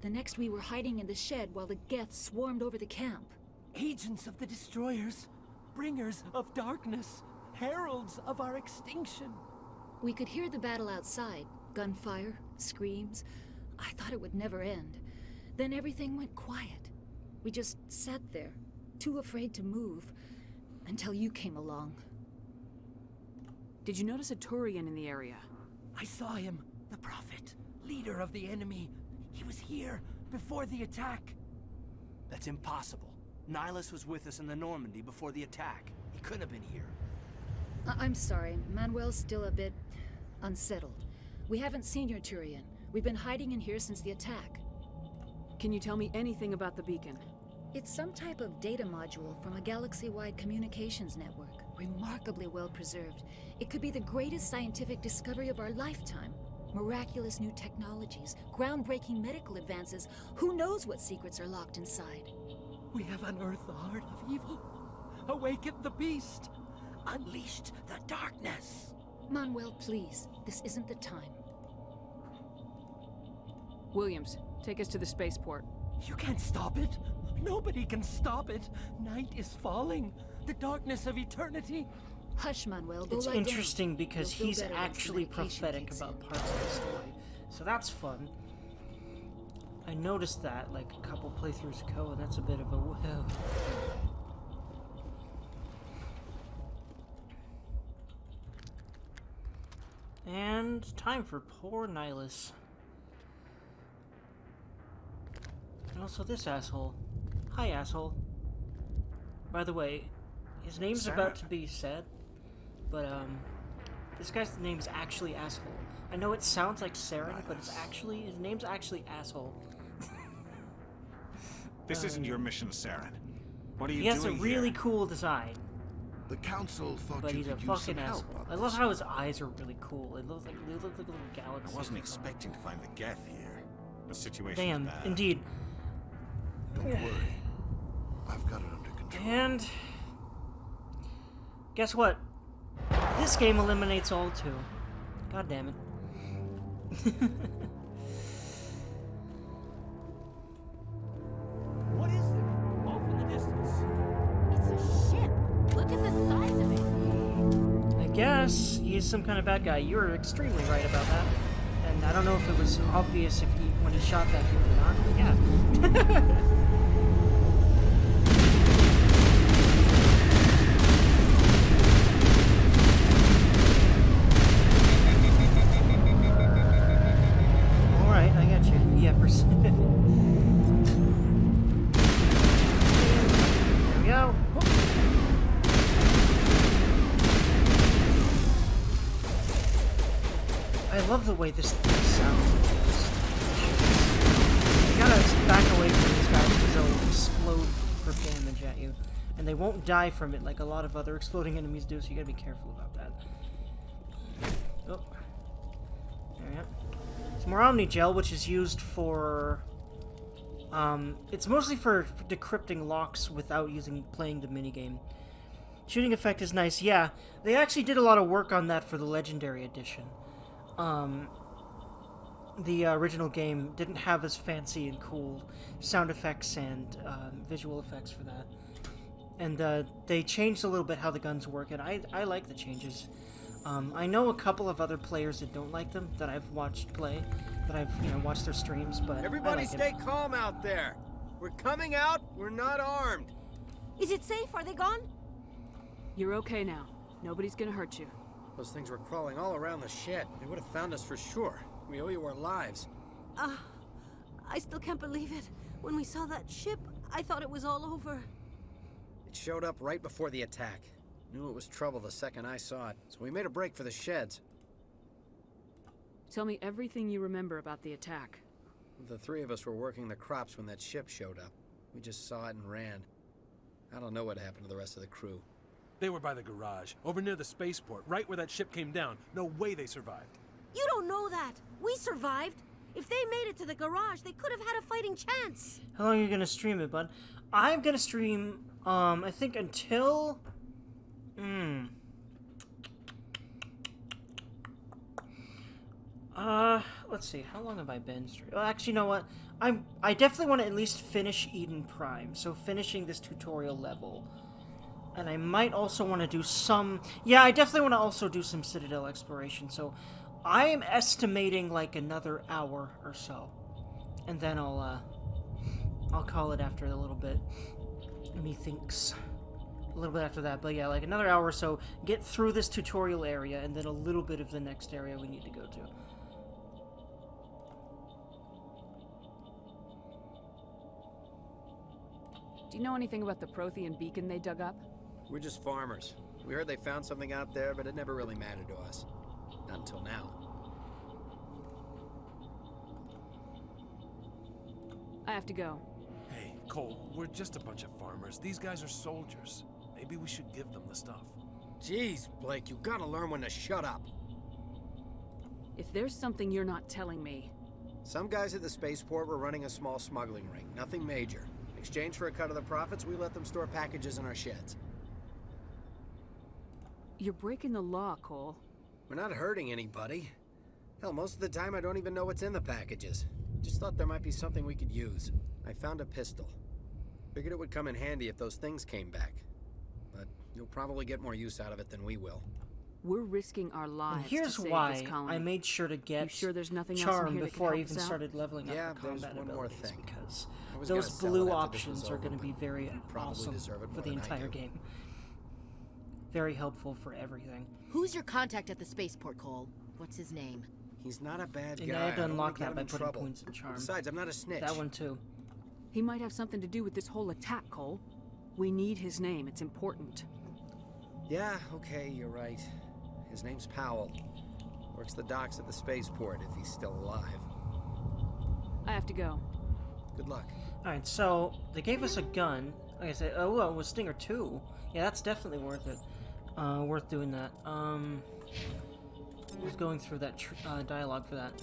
The next we were hiding in the shed while the Geth swarmed over the camp. Agents of the Destroyers. Bringers of darkness. heralds of our extinction. We could hear the battle outside. Gunfire, screams. I thought it would never end. Then everything went quiet. We just sat there, too afraid to move, until you came along. Did you notice a Turian in the area? I saw him, the Prophet, leader of the enemy. He was here before the attack. That's impossible. Nihilus was with us in the Normandy before the attack. He couldn't have been here. I'm sorry. Manuel's still a bit unsettled. We haven't seen your Turian. We've been hiding in here since the attack. Can you tell me anything about the beacon? It's some type of data module from a galaxy-wide communications network. Remarkably well preserved. It could be the greatest scientific discovery of our lifetime. Miraculous new technologies, groundbreaking medical advances. Who knows what secrets are locked inside? We have unearthed the heart of evil, awakened the beast, unleashed the darkness. Manuel, please. This isn't the time. Williams, take us to the spaceport. You can't stop it. Nobody can stop it. Night is falling. The darkness of eternity. Hush, Manuel. Go It's lie down. interesting because You'll he's feel better once the actually medication prophetic kicks about in. parts of the story. So that's fun. I noticed that like a couple playthroughs ago, and that's a bit of a whoa. And time for poor Nihilus. And also this asshole. Hi, asshole. By the way, his name's Sarah. about to be said, but this guy's name's actually Asshole. I know it sounds like Saren, but it's actually, his name's actually Asshole. This isn't your mission, Saren. What are you He has a doing really here? cool design, The council thought but you he's a could use some fucking help asshole. on I love this. how his eyes are really cool. It looks like a little galaxy. I wasn't expecting to find the Geth here. The situation's Damn, bad. indeed. Don't worry. I've got it under control. And guess what? This game eliminates all too. God damn it. What is there? Off in the distance. It's a ship. Look at the size of it. I guess he's some kind of bad guy. You were extremely right about that. And I don't know if it was obvious if he when he shot that dude or not, but yeah. Alright, I got you. Yeppers. There we go. I love the way this thing sounds. You gotta back away from these guys because they'll explode for damage at you. And they won't die from it like a lot of other exploding enemies do, so you gotta be careful about that. Oh. There we go. Some more Omni Gel, which is used for... it's mostly for decrypting locks without playing the minigame. Shooting effect is nice. Yeah, they actually did a lot of work on that for the Legendary Edition. The original game didn't have as fancy and cool sound effects and visual effects for that. And they changed a little bit how the guns work, and I like the changes. I know a couple of other players that don't like them, that I've watched play, that I've watched their streams, but Everybody I like stay it. calm out there. We're coming out. We're not armed. Is it safe? Are they gone? You're okay now. Nobody's gonna hurt you. Those things were crawling all around the shed. They would have found us for sure. We owe you our lives. I still can't believe it. When we saw that ship, I thought it was all over. It showed up right before the attack. Knew it was trouble the second I saw it, so we made a break for the sheds. Tell me everything you remember about the attack. The three of us were working the crops when that ship showed up. We just saw it and ran. I don't know what happened to the rest of the crew. They were by the garage, over near the spaceport, right where that ship came down. No way they survived. You don't know that. We survived. If they made it to the garage, they could have had a fighting chance. How long are you gonna stream it, bud? I'm gonna stream, I think until... let's see, how long have I been streaming? Well, actually, you know what? I definitely want to at least finish Eden Prime, so finishing this tutorial level. And I might also want to do some... Yeah, I definitely want to also do some Citadel exploration, so I am estimating like another hour or so. And then I'll call it after a little bit. Methinks. A little bit after that, but yeah, like another hour or so, get through this tutorial area, and then a little bit of the next area we need to go to. Do you know anything about the Prothean beacon they dug up? We're just farmers. We heard they found something out there, but it never really mattered to us. Not until now. I have to go. Hey, Cole, we're just a bunch of farmers. These guys are soldiers. Maybe we should give them the stuff. Jeez, Blake, you gotta learn when to shut up. If there's something you're not telling me... Some guys at the spaceport were running a small smuggling ring. Nothing major. In exchange for a cut of the profits, we let them store packages in our sheds. You're breaking the law, Cole. We're not hurting anybody. Hell, most of the time I don't even know what's in the packages. Just thought there might be something we could use. I found a pistol. Figured it would come in handy if those things came back. But you'll probably get more use out of it than we will. We're risking our lives And here's to save why this colony. I made sure to get You sure there's nothing else in charm here that before can I help even us out? started leveling up Yeah, the there's combat one more abilities, thing. because I was those gonna sell blue it after this was options are over, going to be but very you probably awesome deserve it for more the than I entire do. game. Very helpful for everything. Who's your contact at the spaceport, Cole? What's his name? He's not a bad And guy. I had to don't unlock wanna that get by him in putting trouble. points in charm. Besides, I'm not a snitch. That one too. He might have something to do with this whole attack, Cole. We need his name. It's important. Yeah, okay, you're right. His name's Powell. Works the docks at the spaceport if he's still alive. I have to go. Good luck. Alright, so they gave us a gun. Like I said, oh, well, it was Stinger 2. Yeah, that's definitely worth it. Worth doing that. I was going through that dialogue for that.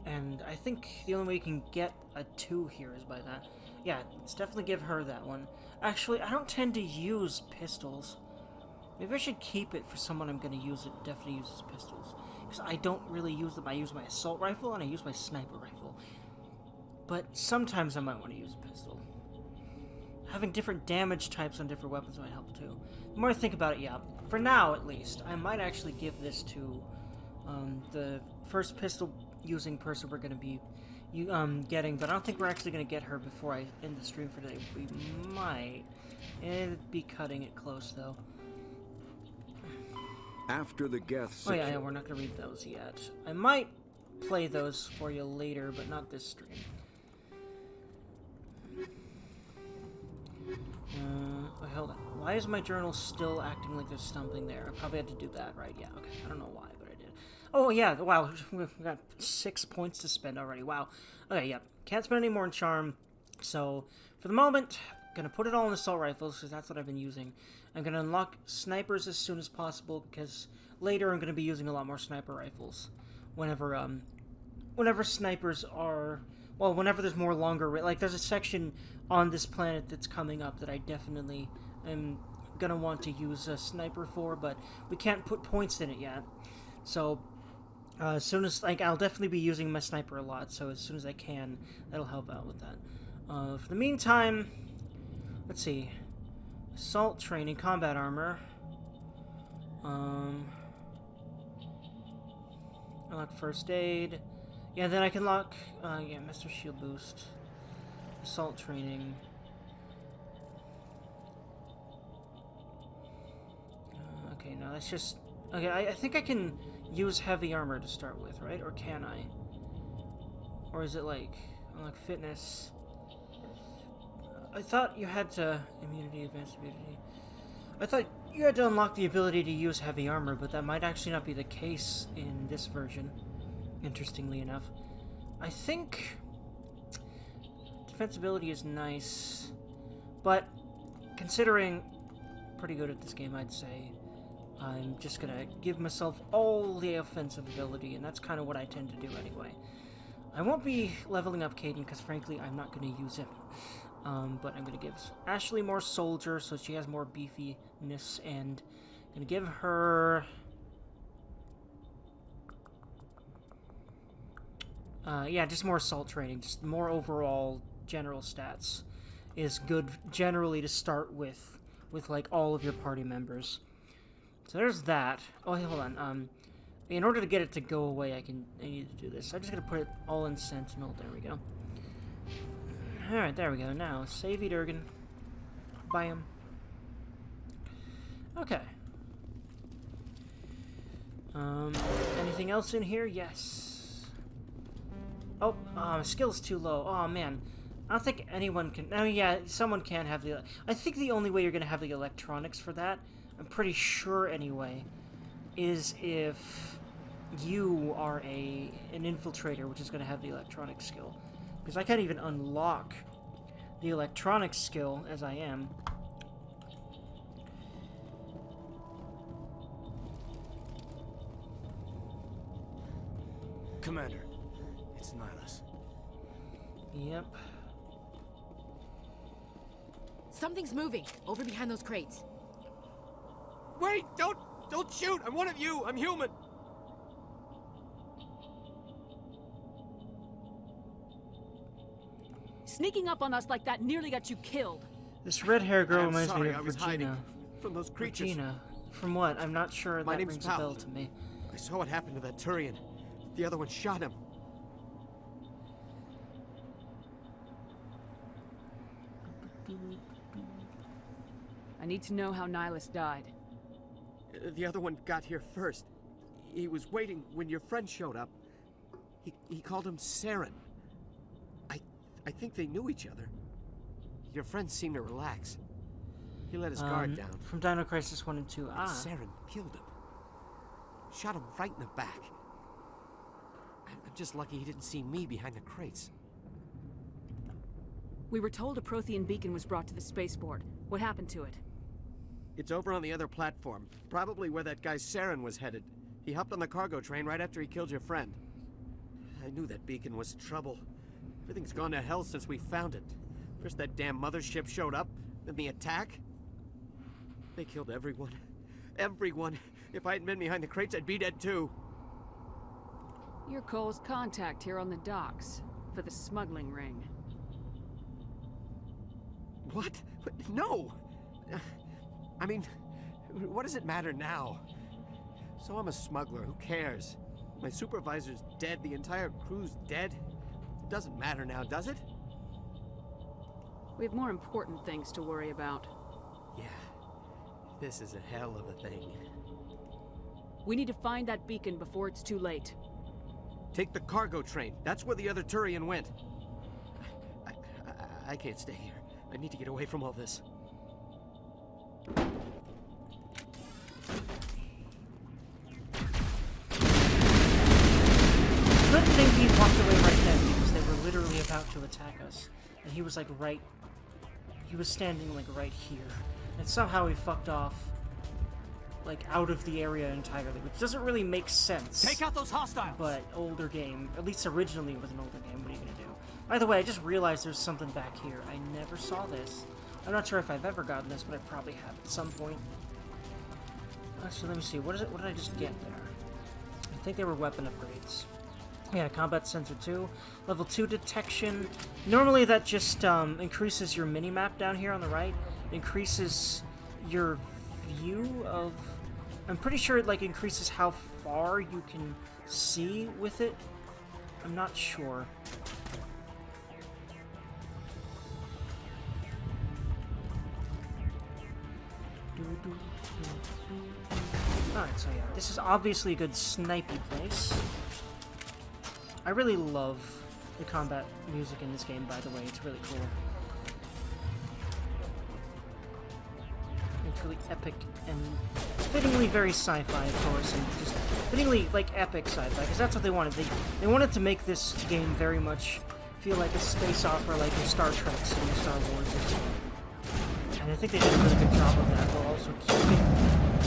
And I think the only way you can get a 2 here is by that. Yeah, let's definitely give her that one. Actually, I don't tend to use pistols. Maybe I should keep it for someone I'm going to use it. Definitely uses pistols. Because I don't really use them. I use my assault rifle and I use my sniper rifle. But sometimes I might want to use a pistol. Having different damage types on different weapons might help too. The more I think about it, yeah. For now, at least, I might actually give this to the first pistol using person we're going to be getting, but I don't think we're actually going to get her before I end the stream for today. We might. It'd be cutting it close, though. After the Geth Oh yeah, we're not going to read those yet. I might play those for you later, but not this stream. Hold on. Why is my journal still acting like there's something there? I probably had to do that, right? Yeah, okay. I don't know why, but I did. Oh, yeah, wow. We got 6 points to spend already. Wow. Okay, yeah. Can't spend any more on charm. So, for the moment, gonna put it all in assault rifles, because that's what I've been using. I'm gonna unlock snipers as soon as possible, because later I'm gonna be using a lot more sniper rifles. Whenever snipers are... Well, whenever there's more longer... Like, there's a section on this planet that's coming up that I definitely am gonna want to use a sniper for, but we can't put points in it yet. So, as soon as... Like, I'll definitely be using my sniper a lot, so as soon as I can, that'll help out with that. For the meantime... Let's see. Assault training, combat armor. Unlock first aid. Yeah, then I can lock, yeah, Master Shield Boost. Assault training. Okay, no, that's just... Okay, I think I can use heavy armor to start with, right? Or can I? Or is it like... Unlock fitness... I thought you had to... Immunity, advanced immunity... I thought you had to unlock the ability to use heavy armor, but that might actually not be the case in this version. Interestingly enough. I think... Defensibility is nice, but considering pretty good at this game, I'd say I'm just gonna give myself all the offensive ability, and that's kind of what I tend to do anyway. I won't be leveling up Caden, because frankly, I'm not going to use him. But I'm going to give Ashley more soldier, so she has more beefiness, and I'm going to give her... yeah, just more assault training, just more overall general stats is good generally to start with with like all of your party members. So there's that. Oh, hey, hold on. In order to get it to go away, I need to do this. I'm just gonna put it all in Sentinel. There we go. All right, there we go. Now save Durgan. Buy him. Okay. Anything else in here? Yes. Oh, my skill's too low. Oh, man. I don't think anyone can... Oh, yeah, someone can have the... I think the only way you're going to have the electronics for that, I'm pretty sure anyway, is if you are an infiltrator, which is going to have the electronic skill. Because I can't even unlock the electronic skill as I am. Commander, it's Nihilus. Yep. Something's moving over behind those crates. Wait! Don't shoot! I'm one of you! I'm human! Sneaking up on us like that nearly got you killed. This red-haired girl I'm reminds me sorry, of I was Regina. hiding from those creatures. Regina. From what? I'm not sure My that name's rings Pal. a bell to me. I saw what happened to that Turian. The other one shot him. I need to know how Nihilus died. The other one got here first. He was waiting when your friend showed up. He called him Saren. I think they knew each other. Your friend seemed to relax. He let his guard down. From Dino Crisis 1 and 2. Ah. Saren killed him. Shot him right in the back. I'm just lucky he didn't see me behind the crates. We were told a Prothean beacon was brought to the spaceport. What happened to it? It's over on the other platform. Probably where that guy Saren was headed. He hopped on the cargo train right after he killed your friend. I knew that beacon was trouble. Everything's gone to hell since we found it. First that damn mothership showed up, then the attack. They killed everyone. Everyone. If I hadn't been behind the crates, I'd be dead too. You're Cole's contact here on the docks for the smuggling ring. What? No! I mean, what does it matter now? So I'm a smuggler, who cares? My supervisor's dead, the entire crew's dead. It doesn't matter now, does it? We have more important things to worry about. Yeah. This is a hell of a thing. We need to find that beacon before it's too late. Take the cargo train. That's where the other Turian went. I can't stay here. I need to get away from all this. Good thing he walked away right then, because they were literally about to attack us. And he was like right... He was standing like right here. And somehow he fucked off like out of the area entirely, which doesn't really make sense. Take out those hostiles! But older game, at least originally it was an older game, what are you gonna do? By the way, I just realized there's something back here. I never saw this. I'm not sure if I've ever gotten this, but I probably have at some point. Actually, let me see. What is it? What did I just get there? I think they were weapon upgrades. Yeah, combat sensor 2. Level 2 detection. Normally that just increases your mini-map down here on the right. Increases your view of... I'm pretty sure it like increases how far you can see with it. I'm not sure. Alright, so yeah, this is obviously a good snipey place. I really love the combat music in this game, by the way. It's really cool. It's really epic and fittingly very sci-fi, of course, and just fittingly, like, epic sci-fi, because that's what they wanted. They wanted to make this game very much feel like a space opera, like in Star Trek and Star Wars or something. And I think they did a really good job of that, while also keeping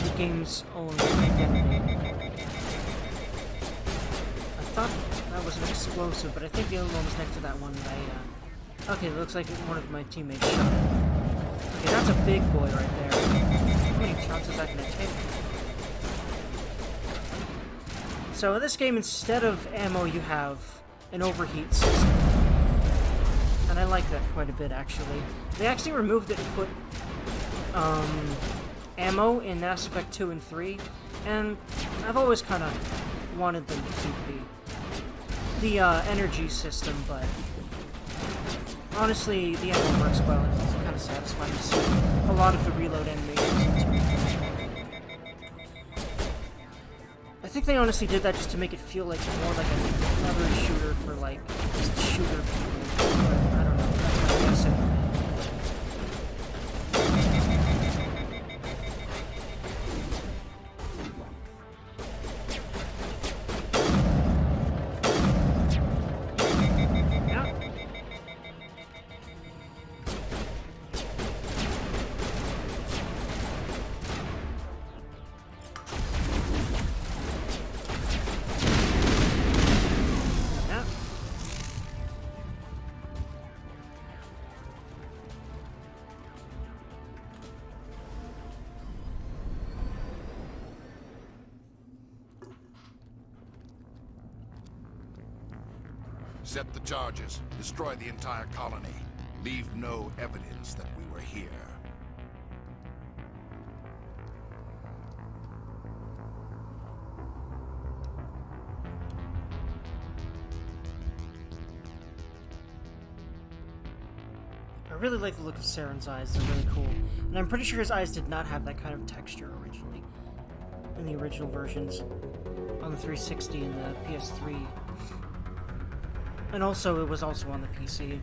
the game's own identity. I thought that was an explosive, but I think the other one was next to that one that I, okay, it looks like one of my teammates shot it. Okay, that's a big boy right there. How many shots is that gonna take? So in this game, instead of ammo, you have an overheat system. And I like that quite a bit, actually. They actually removed it and put ammo in Mass Effect 2 and 3, and I've always kind of wanted them to keep the energy system, but honestly, the ammo works well, and it's kind of satisfying to see a lot of the reload animations in 2. I think they honestly did that just to make it feel like more like another shooter for like just shooter people. But I don't know. That's my guess anyway. Set the charges. Destroy the entire colony. Leave no evidence that we were here. I really like the look of Saren's eyes. They're really cool. And I'm pretty sure his eyes did not have that kind of texture originally in the original versions on the 360 and the PS3. And also, it was also on the PC.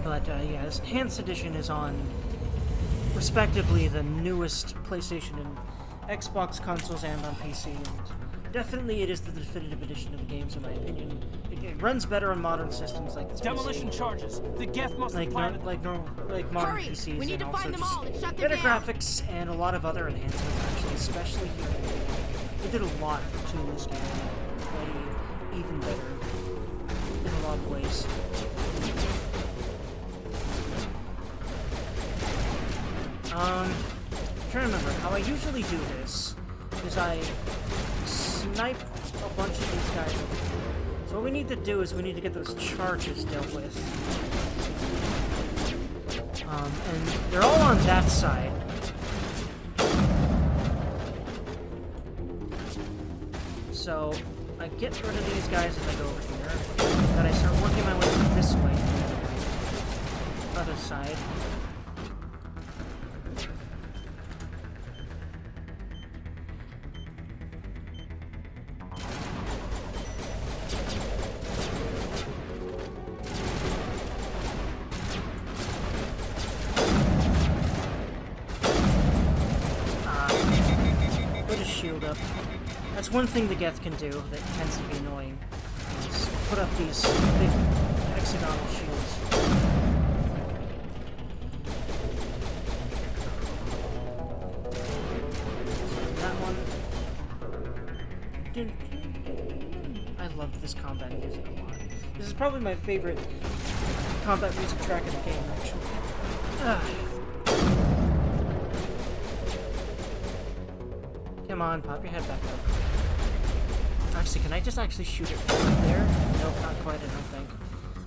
But, yeah, this Enhanced Edition is on, respectively, the newest PlayStation and Xbox consoles and on PC. And definitely it is the definitive edition of the games, in my opinion. It runs better on modern systems like this Demolition PC. charges! The Geth must have planted like modern Hurry! PCs, We need and to also find them just all and shut them better down! graphics and a lot of other enhancements, actually, especially here. They did a lot to this game. Play even better in a lot of ways. I'm trying to remember how I usually do this is I snipe a bunch of these guys. So what we need to do is we need to get those charges dealt with. And they're all on that side. So I get rid of these guys as I go over here. Then I start working my way this way to the other side. Put a shield up. That's one thing the Geth can do that tends to be annoying. Is put up these big hexagonal shields. That one. I love this combat music a lot. This is probably my favorite combat music track in the game, actually. Come on, pop your head back up. Actually, can I just actually shoot it right there? Nope, not quite, I don't think.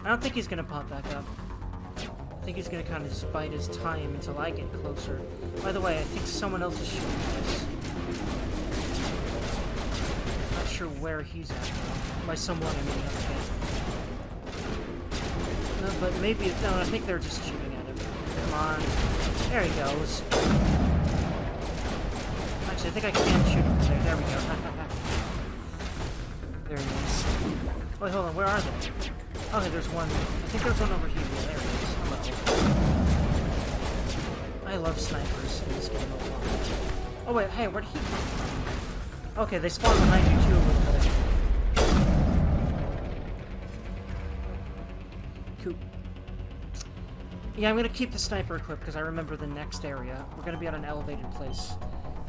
I don't think he's gonna pop back up. I think he's gonna kind of just bide his time until I get closer. By the way, I think someone else is shooting this. Not sure where he's at, though. By someone, I mean another guy. No, but maybe, no, I think they're just shooting at him. Come on. There he goes. Actually, I think I can shoot him from there. There we go. There he is. Wait, hold on. Where are they? Okay, there's one. I think there's one over here. Yeah, there he is. Hello. I love snipers in this game a lot. Oh, wait. Hey, where'd he come from? Okay, they spawn behind you, too, a little bit. Cool. Yeah, I'm gonna keep the sniper equipped because I remember the next area. We're gonna be at an elevated place.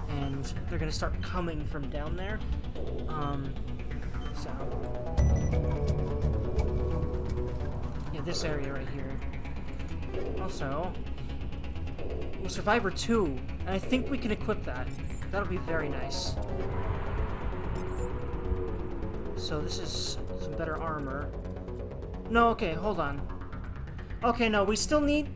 And they're gonna start coming from down there. So yeah, this area right here. Also, well, Survivor 2, and I think we can equip that. That'll be very nice. So this is some better armor. No, okay, hold on. Okay, no, we still need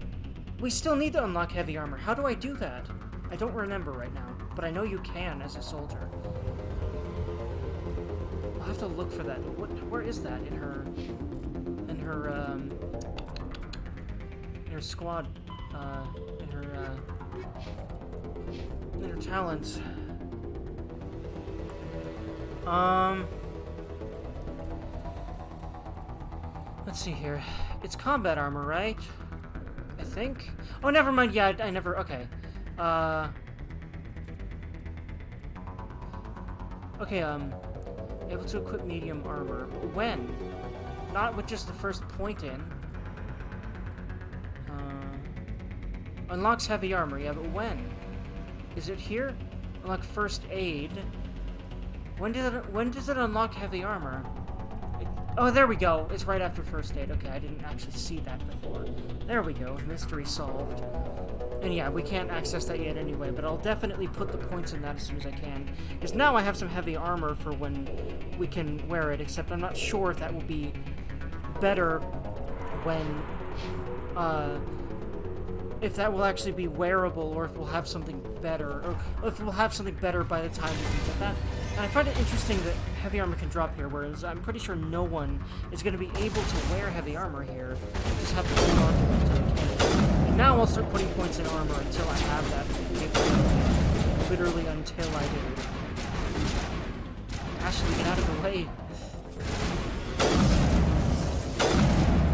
We still need to unlock heavy armor. How do I do that? I don't remember right now, but I know you can as a soldier. I'll have to look for that. Where is that in her squad, in her talents? Let's see here. It's combat armor, right? I think. Oh, never mind. Yeah, I never. Okay. Okay. Able to equip medium armor. But when? Not with just the first point in. Unlocks heavy armor. Yeah, but when? Is it here? Unlock first aid. When does it unlock heavy armor? Oh, there we go. It's right after first aid. Okay, I didn't actually see that before. There we go. Mystery solved. And yeah, we can't access that yet anyway, but I'll definitely put the points in that as soon as I can. Because now I have some heavy armor for when we can wear it, except I'm not sure if that will be better when, if that will actually be wearable, or if we'll have something better, or if we'll have something better by the time we get that. And I find it interesting that heavy armor can drop here, whereas I'm pretty sure no one is going to be able to wear heavy armor here. You just have to hold on to it until you can. And now I'll start putting points in armor until I have that. Literally until I do. Ashley, get out of the way.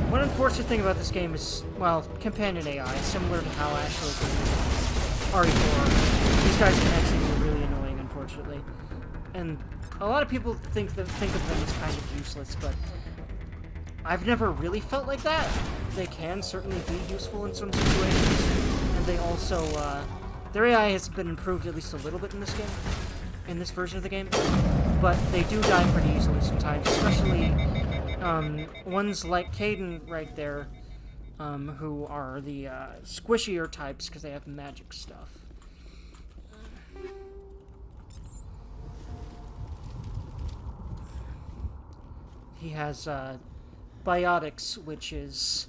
One unfortunate thing about this game is, well, companion AI, similar to how Ashley is in RE4. These guys in X are really annoying, unfortunately. And a lot of people think of them as kind of useless, but I've never really felt like that. They can certainly be useful in some situations, and they also, their AI has been improved at least a little bit in this game, in this version of the game, but they do die pretty easily sometimes, especially ones like Caden right there, who are the squishier types because they have magic stuff. He has biotics, which is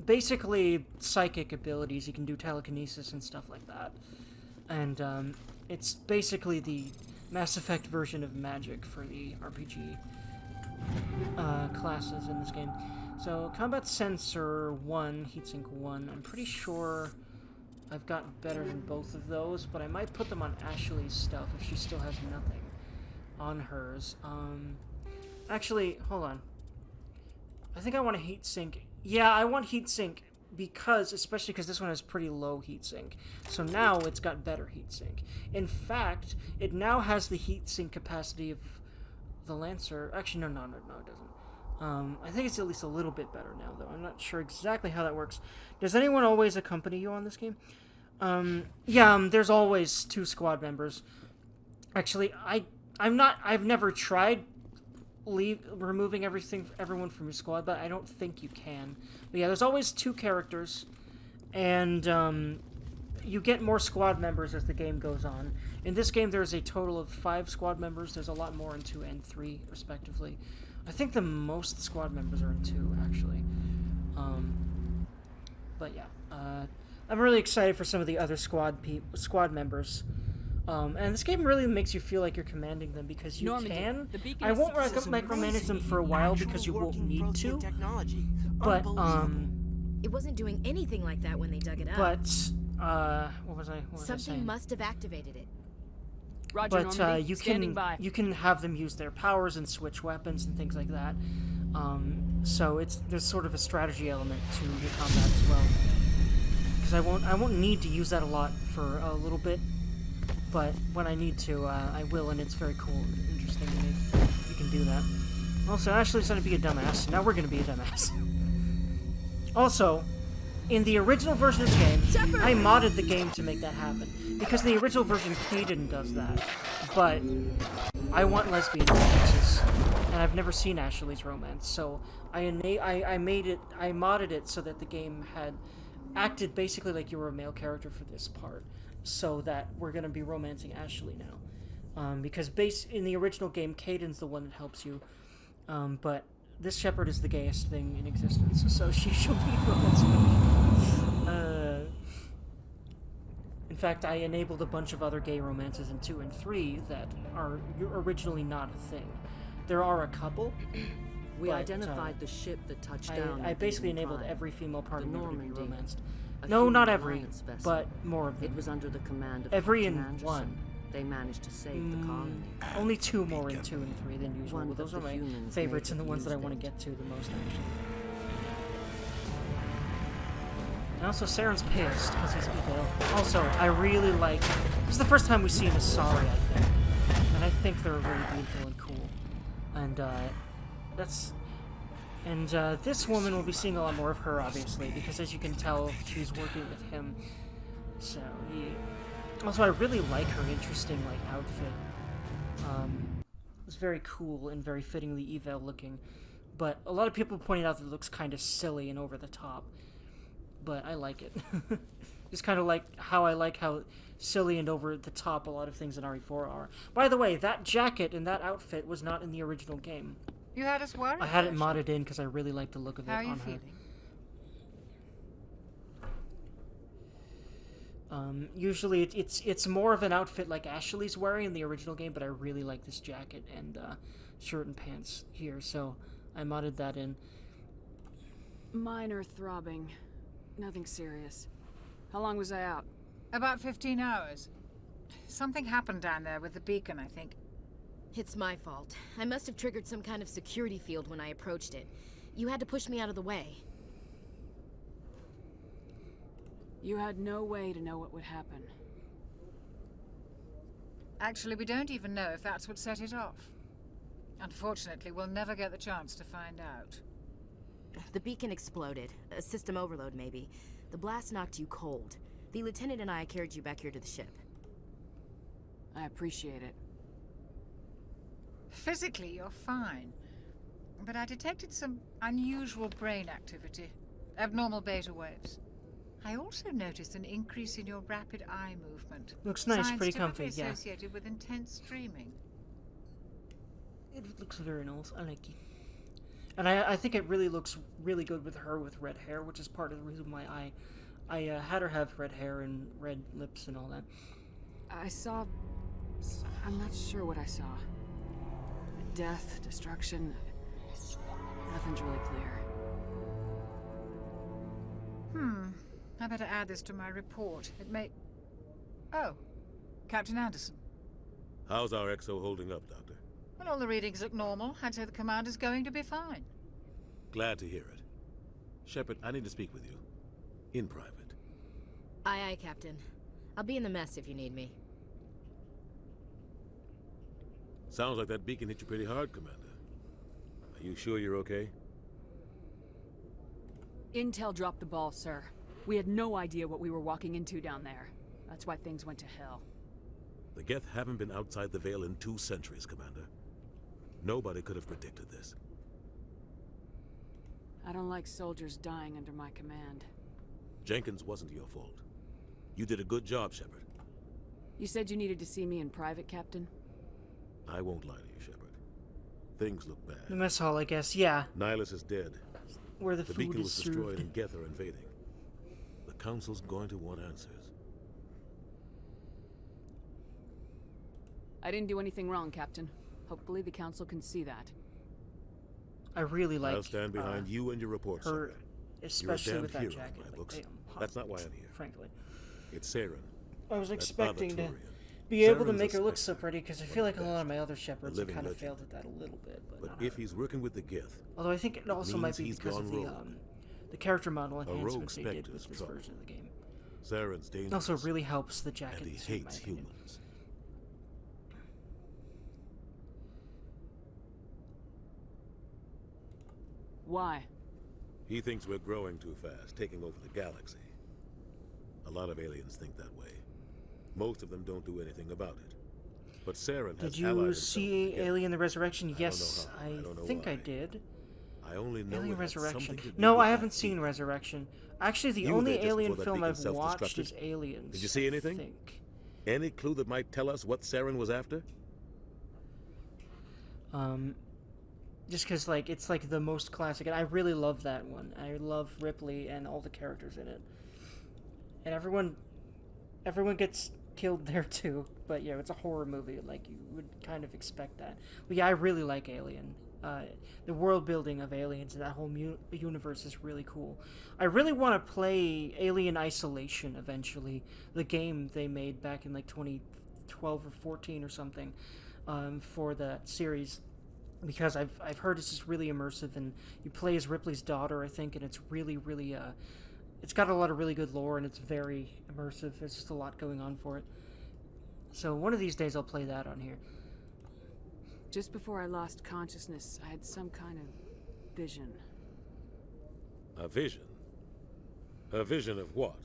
basically psychic abilities. He can do telekinesis and stuff like that. And it's basically the Mass Effect version of magic for the RPG classes in this game. So, Combat Sensor 1, Heatsink 1, I'm pretty sure I've got better than both of those, but I might put them on Ashley's stuff if she still has nothing on hers. Actually, hold on. I think I want a heatsink. Yeah, I want heatsink because, especially because this one has pretty low heatsink. So now it's got better heatsink. In fact, it now has the heatsink capacity of the Lancer. Actually, no, it doesn't. I think it's at least a little bit better now, though. I'm not sure exactly how that works. Does anyone always accompany you on this game? There's always 2 squad members. Actually, I've never tried removing everyone from your squad, but I don't think you can. But yeah, there's always 2 characters, and you get more squad members as the game goes on. In this game, there's a total of 5 squad members. There's a lot more in 2 and 3, respectively. I think the most squad members are in 2, actually. But yeah, I'm really excited for some of the other squad members. And this game really makes you feel like you're commanding them because you can. I won't micromanage them for a while because you won't need to. But it wasn't doing anything like that when they dug it up. But what was I saying? Something must have activated it. Roger, but you can have them use their powers and switch weapons and things like that. So there's sort of a strategy element to the combat as well. Because I won't need to use that a lot for a little bit. But when I need to, I will, and it's very cool and interesting to me. You can do that. Also, Ashley's gonna be a dumbass. Now we're gonna be a dumbass. Also, in the original version of the game, I modded the game to make that happen. Because the original version, Caden does that. But I want lesbian romances. And I've never seen Ashley's romance, so I modded it so that the game had acted basically like you were a male character for this part. So that we're going to be romancing Ashley now. Because in the original game, Caden's the one that helps you. But this Shepard is the gayest thing in existence, so she should be romancing. fact, I enabled a bunch of other gay romances in 2 and 3 that are originally not a thing. There are a couple. We but, identified the ship that touched down. I at basically Eden enabled Prime. every female party The member to be Normandy, romanced. a No, human not every, alliance vessel. but more of them. It was under the command of Every Captain in Anderson. 1. They managed to save the colony. Only 2 more in 2 and 3 than usual. One But those that are the my humans favorites and the may ones that I have want to used get to the most, actually. And also, Saren's pissed because he's evil. Also, I really like... This is the first time we've seen Asari, I think. And I think they're really beautiful and cool. And, that's... And, this woman will be seeing a lot more of her, obviously, because as you can tell, she's working with him. So, Also, I really like her interesting, like, outfit. It's very cool and very fittingly evil looking. But a lot of people pointed out that it looks kind of silly and over the top. But I like it. Just kind of like how silly and over the top a lot of things in RE4 are. By the way, that jacket and that outfit was not in the original game. You had us worried. I had it modded in because I really like the look of it How are you on her. feeling? Usually it's more of an outfit like Ashley's wearing in the original game, but I really like this jacket and shirt and pants here, so I modded that in. Minor throbbing. Nothing serious. How long was I out? About 15 hours. Something happened down there with the beacon, I think. It's my fault. I must have triggered some kind of security field when I approached it. You had to push me out of the way. You had no way to know what would happen. Actually, we don't even know if that's what set it off. Unfortunately, we'll never get the chance to find out. The beacon exploded. A system overload, maybe. The blast knocked you cold. The lieutenant and I carried you back here to the ship. I appreciate it. Physically, you're fine. But I detected some unusual brain activity. Abnormal beta waves. I also noticed an increase in your rapid eye movement. Looks nice, Signs pretty comfy, typically yeah. associated with intense dreaming. It looks very nice. I like it. And I think it really looks really good with her with red hair, which is part of the reason why I had her have red hair and red lips and all that. I saw... I'm not sure what I saw. Death, destruction... Nothing's really clear. I better add this to my report. It may... Oh, Captain Anderson. How's our XO holding up, Doctor? Well, all the readings look normal. I'd say the commander's going to be fine. Glad to hear it. Shepard, I need to speak with you. In private. Aye, aye, Captain. I'll be in the mess if you need me. Sounds like that beacon hit you pretty hard, Commander. Are you sure you're okay? Intel dropped the ball, sir. We had no idea what we were walking into down there. That's why things went to hell. The Geth haven't been outside the Veil in 2 centuries, Commander. Nobody could have predicted this. I don't like soldiers dying under my command. Jenkins wasn't your fault. You did a good job, Shepard. You said you needed to see me in private, Captain? I won't lie to you, Shepard. Things look bad. The mess hall, I guess, yeah. Nihilus is dead. Where the The food beacon is was destroyed served. and Geth are invading. The Council's going to want answers. I didn't do anything wrong, Captain. Hopefully the Council can see that. I really like I'll stand behind you and your report, her, Shepard. especially You're a with damned that hero in jacket. my Like, books. damn, That's not why I'm here. Frankly. It's Saren. I was that expecting to Avatarian. be able to Saren's make a her look so spectre, pretty, because I one feel of like a the lot of best, my other shepherds a have living kind of legend. failed at that a little bit. But not if her. he's working with the Geth, Although I think it also might means be he's because of gone the character model rogue enhancements they did spectre with is this trouble. version of the game. Saren's It dangerous. also really helps the jacket. And he suit, in my hates opinion. humans. Why? He thinks we're growing too fast, taking over the galaxy. A lot of aliens think that way. Most of them don't do anything about it. But Saren has Did allied you himself see with the Geth. Alien the Resurrection? I don't Yes, know how. I don't know think I why. did. I only know Alien it had Resurrection. something to do No, with I that haven't seen beacon. Resurrection. Actually, the You were only there just Alien before that film beacon I've watched self-destructed. is Aliens. Did you see anything? I think. Any clue that might tell us what Saren was after? Just because, like, it's like the most classic, and I really love that one. I love Ripley and all the characters in it. And everyone everyone gets killed there too. But yeah, it's a horror movie, like you would kind of expect that. But yeah, I really like Alien. The world building of Aliens and that whole universe is really cool. I really want to play Alien Isolation eventually, the game they made back in like 2012 or 14 or something, for that series, because I've heard it's just really immersive, and you play as Ripley's daughter, I think, and it's really it's got a lot of really good lore, and it's very immersive. There's just a lot going on for it. So one of these days I'll play that on here. Just before I lost consciousness, I had some kind of vision. A vision? A vision of what?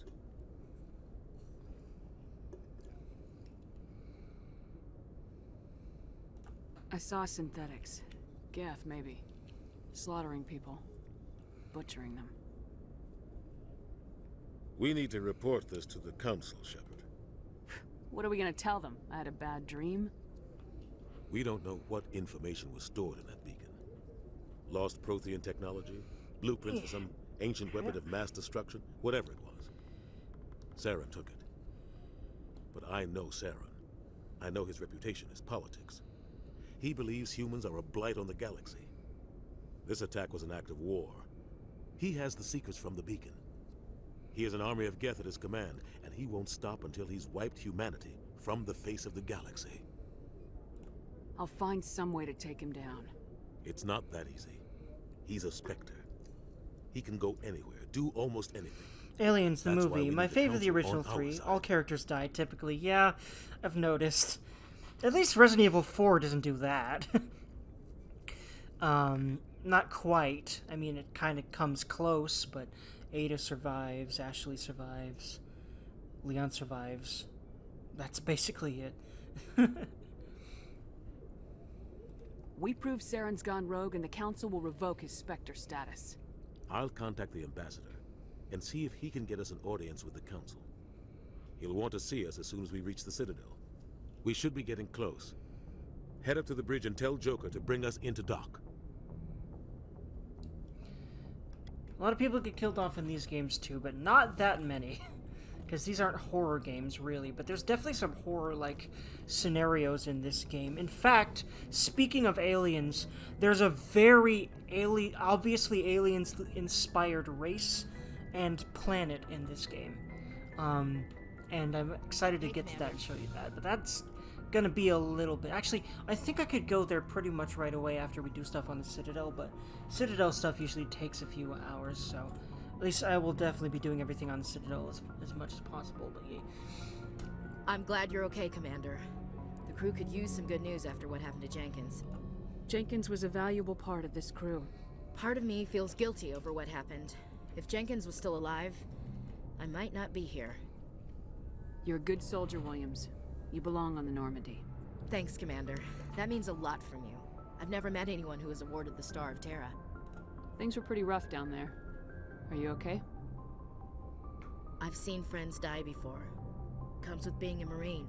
I saw synthetics. Geth, maybe. Slaughtering people. Butchering them. We need to report this to the Council, Shepard. What are we gonna tell them? I had a bad dream? We don't know what information was stored in that beacon. Lost Prothean technology? Blueprints for some ancient weapon of mass destruction? Whatever it was. Saren took it. But I know Saren. I know his reputation is politics. He believes humans are a blight on the galaxy. This attack was an act of war. He has the secrets from the beacon. He has an army of Geth at his command, and he won't stop until he's wiped humanity from the face of the galaxy. I'll find some way to take him down. It's not that easy. He's a Spectre. He can go anywhere, do almost anything. Aliens, the That's why movie. we My need the favorite of the Council original on our three. side. All characters die, typically. Yeah, I've noticed. At least Resident Evil 4 doesn't do that. Not quite. I mean, it kind of comes close, but Ada survives, Ashley survives, Leon survives. That's basically it. We prove Saren's gone rogue, and the Council will revoke his Spectre status. I'll contact the ambassador and see if he can get us an audience with the Council. He'll want to see us as soon as we reach the Citadel. We should be getting close. Head up to the bridge and tell Joker to bring us into dock. A lot of people get killed off in these games too, but not that many. Because these aren't horror games, really. But there's definitely some horror-like scenarios in this game. In fact, speaking of aliens, there's a very obviously aliens-inspired race and planet in this game. And I'm excited to get to that and show you that. But that's gonna be a little bit... Actually, I think I could go there pretty much right away after we do stuff on the Citadel, but Citadel stuff usually takes a few hours, so... At least I will definitely be doing everything on the Citadel as much as possible, but yeah. I'm glad you're okay, Commander. The crew could use some good news after what happened to Jenkins. Jenkins was a valuable part of this crew. Part of me feels guilty over what happened. If Jenkins was still alive, I might not be here. You're a good soldier, Williams. You belong on the Normandy. Thanks, Commander. That means a lot from you. I've never met anyone who was awarded the Star of Terra. Things were pretty rough down there. Are you okay? I've seen friends die before. Comes with being a Marine.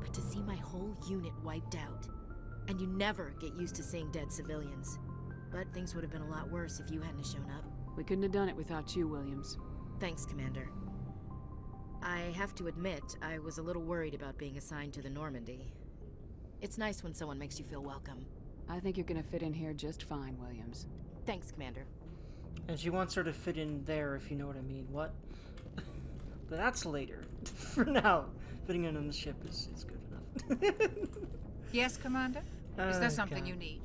But to see my whole unit wiped out, and you never get used to seeing dead civilians. But things would have been a lot worse if you hadn't shown up. We couldn't have done it without you, Williams. Thanks, Commander. I have to admit, I was a little worried about being assigned to the Normandy. It's nice when someone makes you feel welcome. I think you're gonna fit in here just fine, Williams. Thanks, Commander. And she wants her to fit in there, if you know what I mean. What? But that's later. For now, fitting in on the ship is good enough. Yes, Commander? Is there something you need?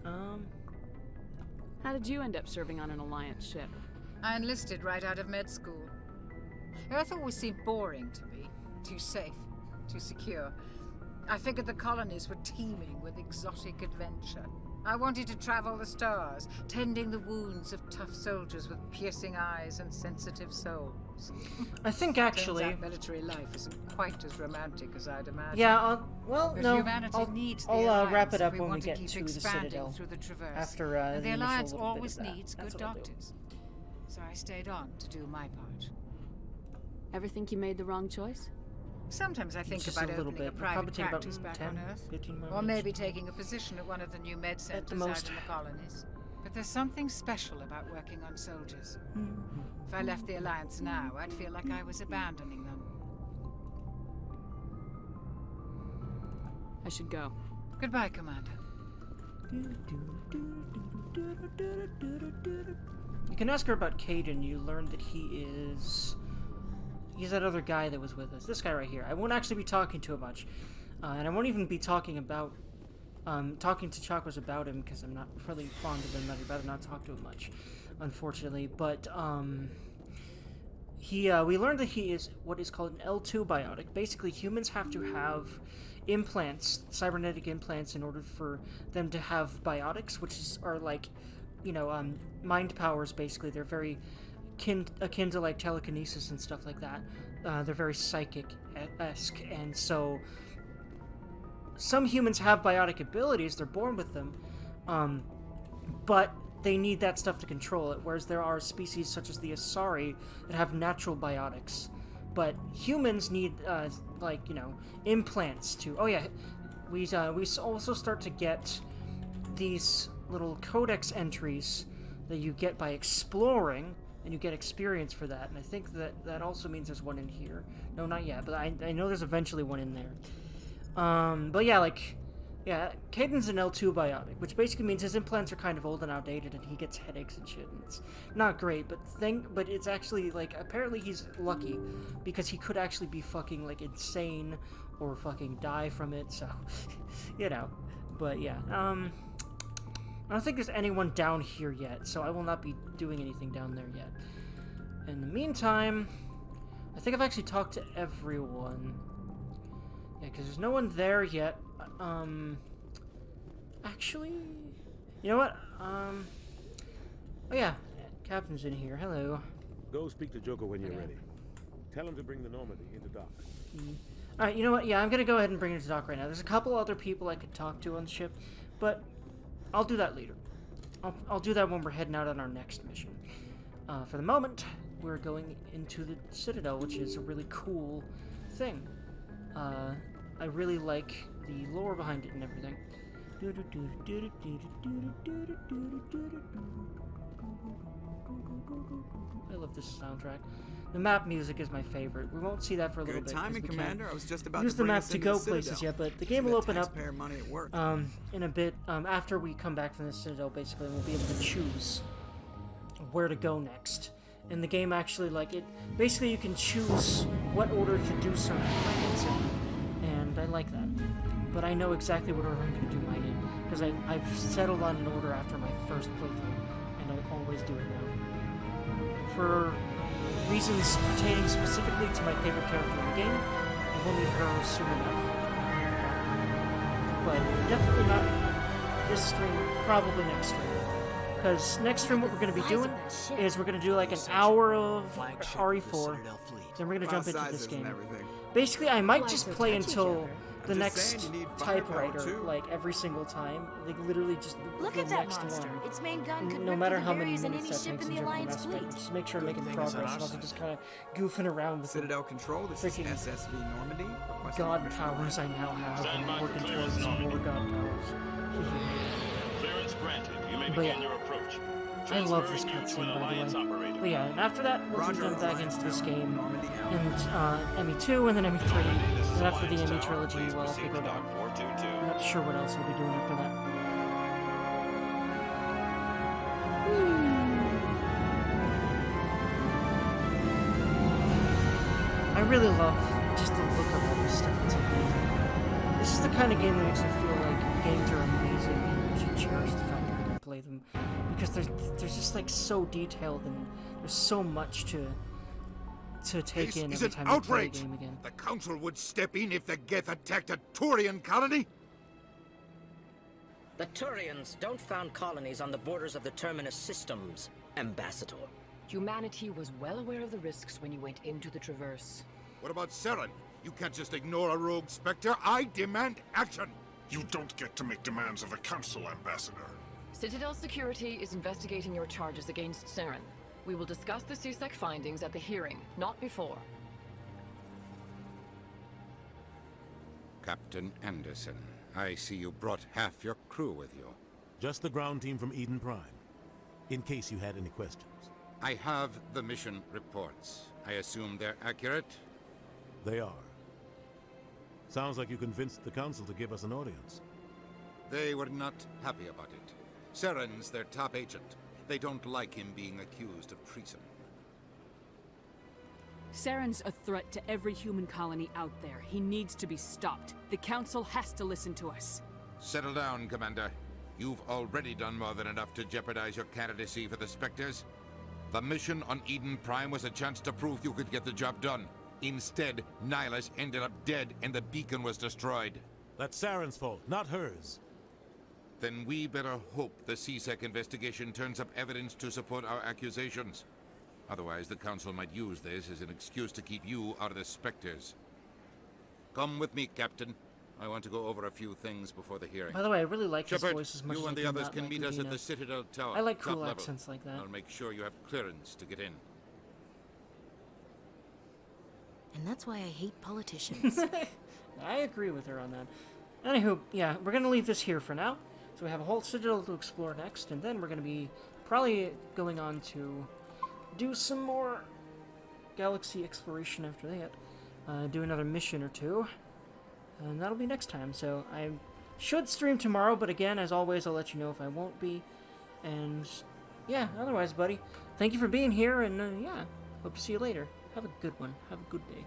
How did you end up serving on an Alliance ship? I enlisted right out of med school. Earth always seemed boring to me. Too safe, too secure. I figured the colonies were teeming with exotic adventure. I wanted to travel the stars, tending the wounds of tough soldiers with piercing eyes and sensitive souls. I think actually... Turns out military life isn't quite as romantic as I'd imagined. Yeah, well, but no, humanity needs the I'll wrap it Alliance up if when we want get keep to the expanding Citadel. through the Traverse. After and the initial Alliance little bit of always that. needs That's good what I'll do. doctors. So I stayed on to do my part. Ever think you made the wrong choice? Sometimes I think Just about a little opening a bit. It'll probably private take about practice back 10, on Earth. 15 more Or minutes. maybe taking a position at one of the new med centers the out most. in the colonies. But there's something special about working on soldiers. If I left the Alliance now, I'd feel like I was abandoning them. I should go. Goodbye, Commander. You can ask her about Caden. You learn that he's that other guy that was with us. This guy right here. I won't actually be talking to him much. And I won't even be talking to Chakwas about him because I'm not really fond of him. I'd rather not talk to him much, unfortunately. But we learned that he is what is called an L2 biotic. Basically, humans have to have implants, cybernetic implants, in order for them to have biotics, which are like, mind powers. Basically, they're very akin to like telekinesis and stuff like that. They're very psychic-esque, and so some humans have biotic abilities, they're born with them, but they need that stuff to control it, whereas there are species such as the Asari that have natural biotics. But humans need, implants to... Oh yeah, we also start to get these little codex entries that you get by exploring, and you get experience for that, and I think that also means there's one in here. No, not yet, but I know there's eventually one in there. But yeah, Caden's an L2 biotic, which basically means his implants are kind of old and outdated, and he gets headaches and shit, and it's not great, but it's actually, apparently he's lucky, because he could actually be fucking, insane, or fucking die from it, so, but yeah, I don't think there's anyone down here yet, so I will not be doing anything down there yet. In the meantime, I think I've actually talked to everyone. Yeah, because there's no one there yet. Actually, you know what? Oh yeah, Captain's in here. Hello. Go speak to Joker when you're ready. Tell him to bring the Normandy into dock. Alright, you know what? Yeah, I'm gonna go ahead and bring it to dock right now. There's a couple other people I could talk to on the ship, but I'll do that later. I'll do that when we're heading out on our next mission. For the moment, we're going into the Citadel, which is a really cool thing. I really like the lore behind it and everything. I love this soundtrack. The map music is my favorite. We won't see that for a little bit. Good timing, Commander. I was just about use to the bring map us to into go the Citadel. places yet, but the game will open up taxpayer money at work. in a bit after we come back from the Citadel. Basically, we'll be able to choose where to go next. And the game actually, basically you can choose what order to do certain plans in, and I like that. But I know exactly what order I'm going to do mine in, because I've settled on an order after my first playthrough, and I always do it now. For reasons pertaining specifically to my favorite character in the game, I will meet her soon enough. But definitely not this stream, probably next stream. Because next stream what we're going to be doing is we're going to do an hour of RE4, then we're going to jump into this game. Basically, I might just play until the next typewriter, every single time. Literally just Look the at that next monster. one. Its main gun could No rip matter through how the many barriers in minutes any that ship in takes the and Alliance everything fleet. else, just make sure I'm making Good thing it's on progress, our not side. just kind of goofing around with Citadel Control, this is freaking SSV Normandy. Requesting god permission. powers I now have. Stand by I'm for working clearance, towards more Normandy. god powers. Clearance granted. You may But begin yeah. your approach. I love this Transferring you to cutscene, an by Alliance the way. operator. But yeah, and after that, we'll Roger, jump back Alliance into this Tower, game, Normandy out. and ME2, and then ME3, and after the ME trilogy, Please well, I'll proceed figure to it out. dock 422. I'm not sure what else we'll be doing after that. I really love just the look of all this stuff. It's amazing. This is the kind of game that makes me feel like games are amazing and you should cherish the fact that I can play them. Because they're just so detailed and there's so much to take in This every is time an you play a outrage. game again. The Council would step in if the Geth attacked a Turian colony? The Turians don't found colonies on the borders of the Terminus systems, Ambassador. Humanity was well aware of the risks when you went into the Traverse. What about Saren? You can't just ignore a rogue Spectre. I demand action! You don't get to make demands of the Council, Ambassador. Citadel Security is investigating your charges against Saren. We will discuss the CSEC findings at the hearing, not before. Captain Anderson, I see you brought half your crew with you. Just the ground team from Eden Prime. in case you had any questions. I have the mission reports. I assume they're accurate? They are. Sounds like you convinced the Council to give us an audience. They were not happy about it. Saren's their top agent. They don't like him being accused of treason. Saren's a threat to every human colony out there. He needs to be stopped. The Council has to listen to us. Settle down, Commander. You've already done more than enough to jeopardize your candidacy for the Spectres. The mission on Eden Prime was a chance to prove you could get the job done. Instead, Nihilus ended up dead and the beacon was destroyed. That's Saren's fault, not hers. Then we better hope the CSEC investigation turns up evidence to support our accusations. Otherwise, the Council might use this as an excuse to keep you out of the Spectres. Come with me, Captain. I want to go over a few things before the hearing. By the way, I really like his Shepard, voice as much you as and I the do others not can like meet us at Udina. the Citadel Tower. I like top cool level. accents like that. I'll make sure you have clearance to get in. And that's why I hate politicians. I agree with her on that. Anywho, yeah, we're gonna leave this here for now. So we have a whole Citadel to explore next, and then we're gonna be probably going on to do some more galaxy exploration after that. Do another mission or two. And that'll be next time. So I should stream tomorrow, but again, as always, I'll let you know if I won't be. And yeah, otherwise, buddy, thank you for being here, and yeah, hope to see you later. Have a good one. Have a good day.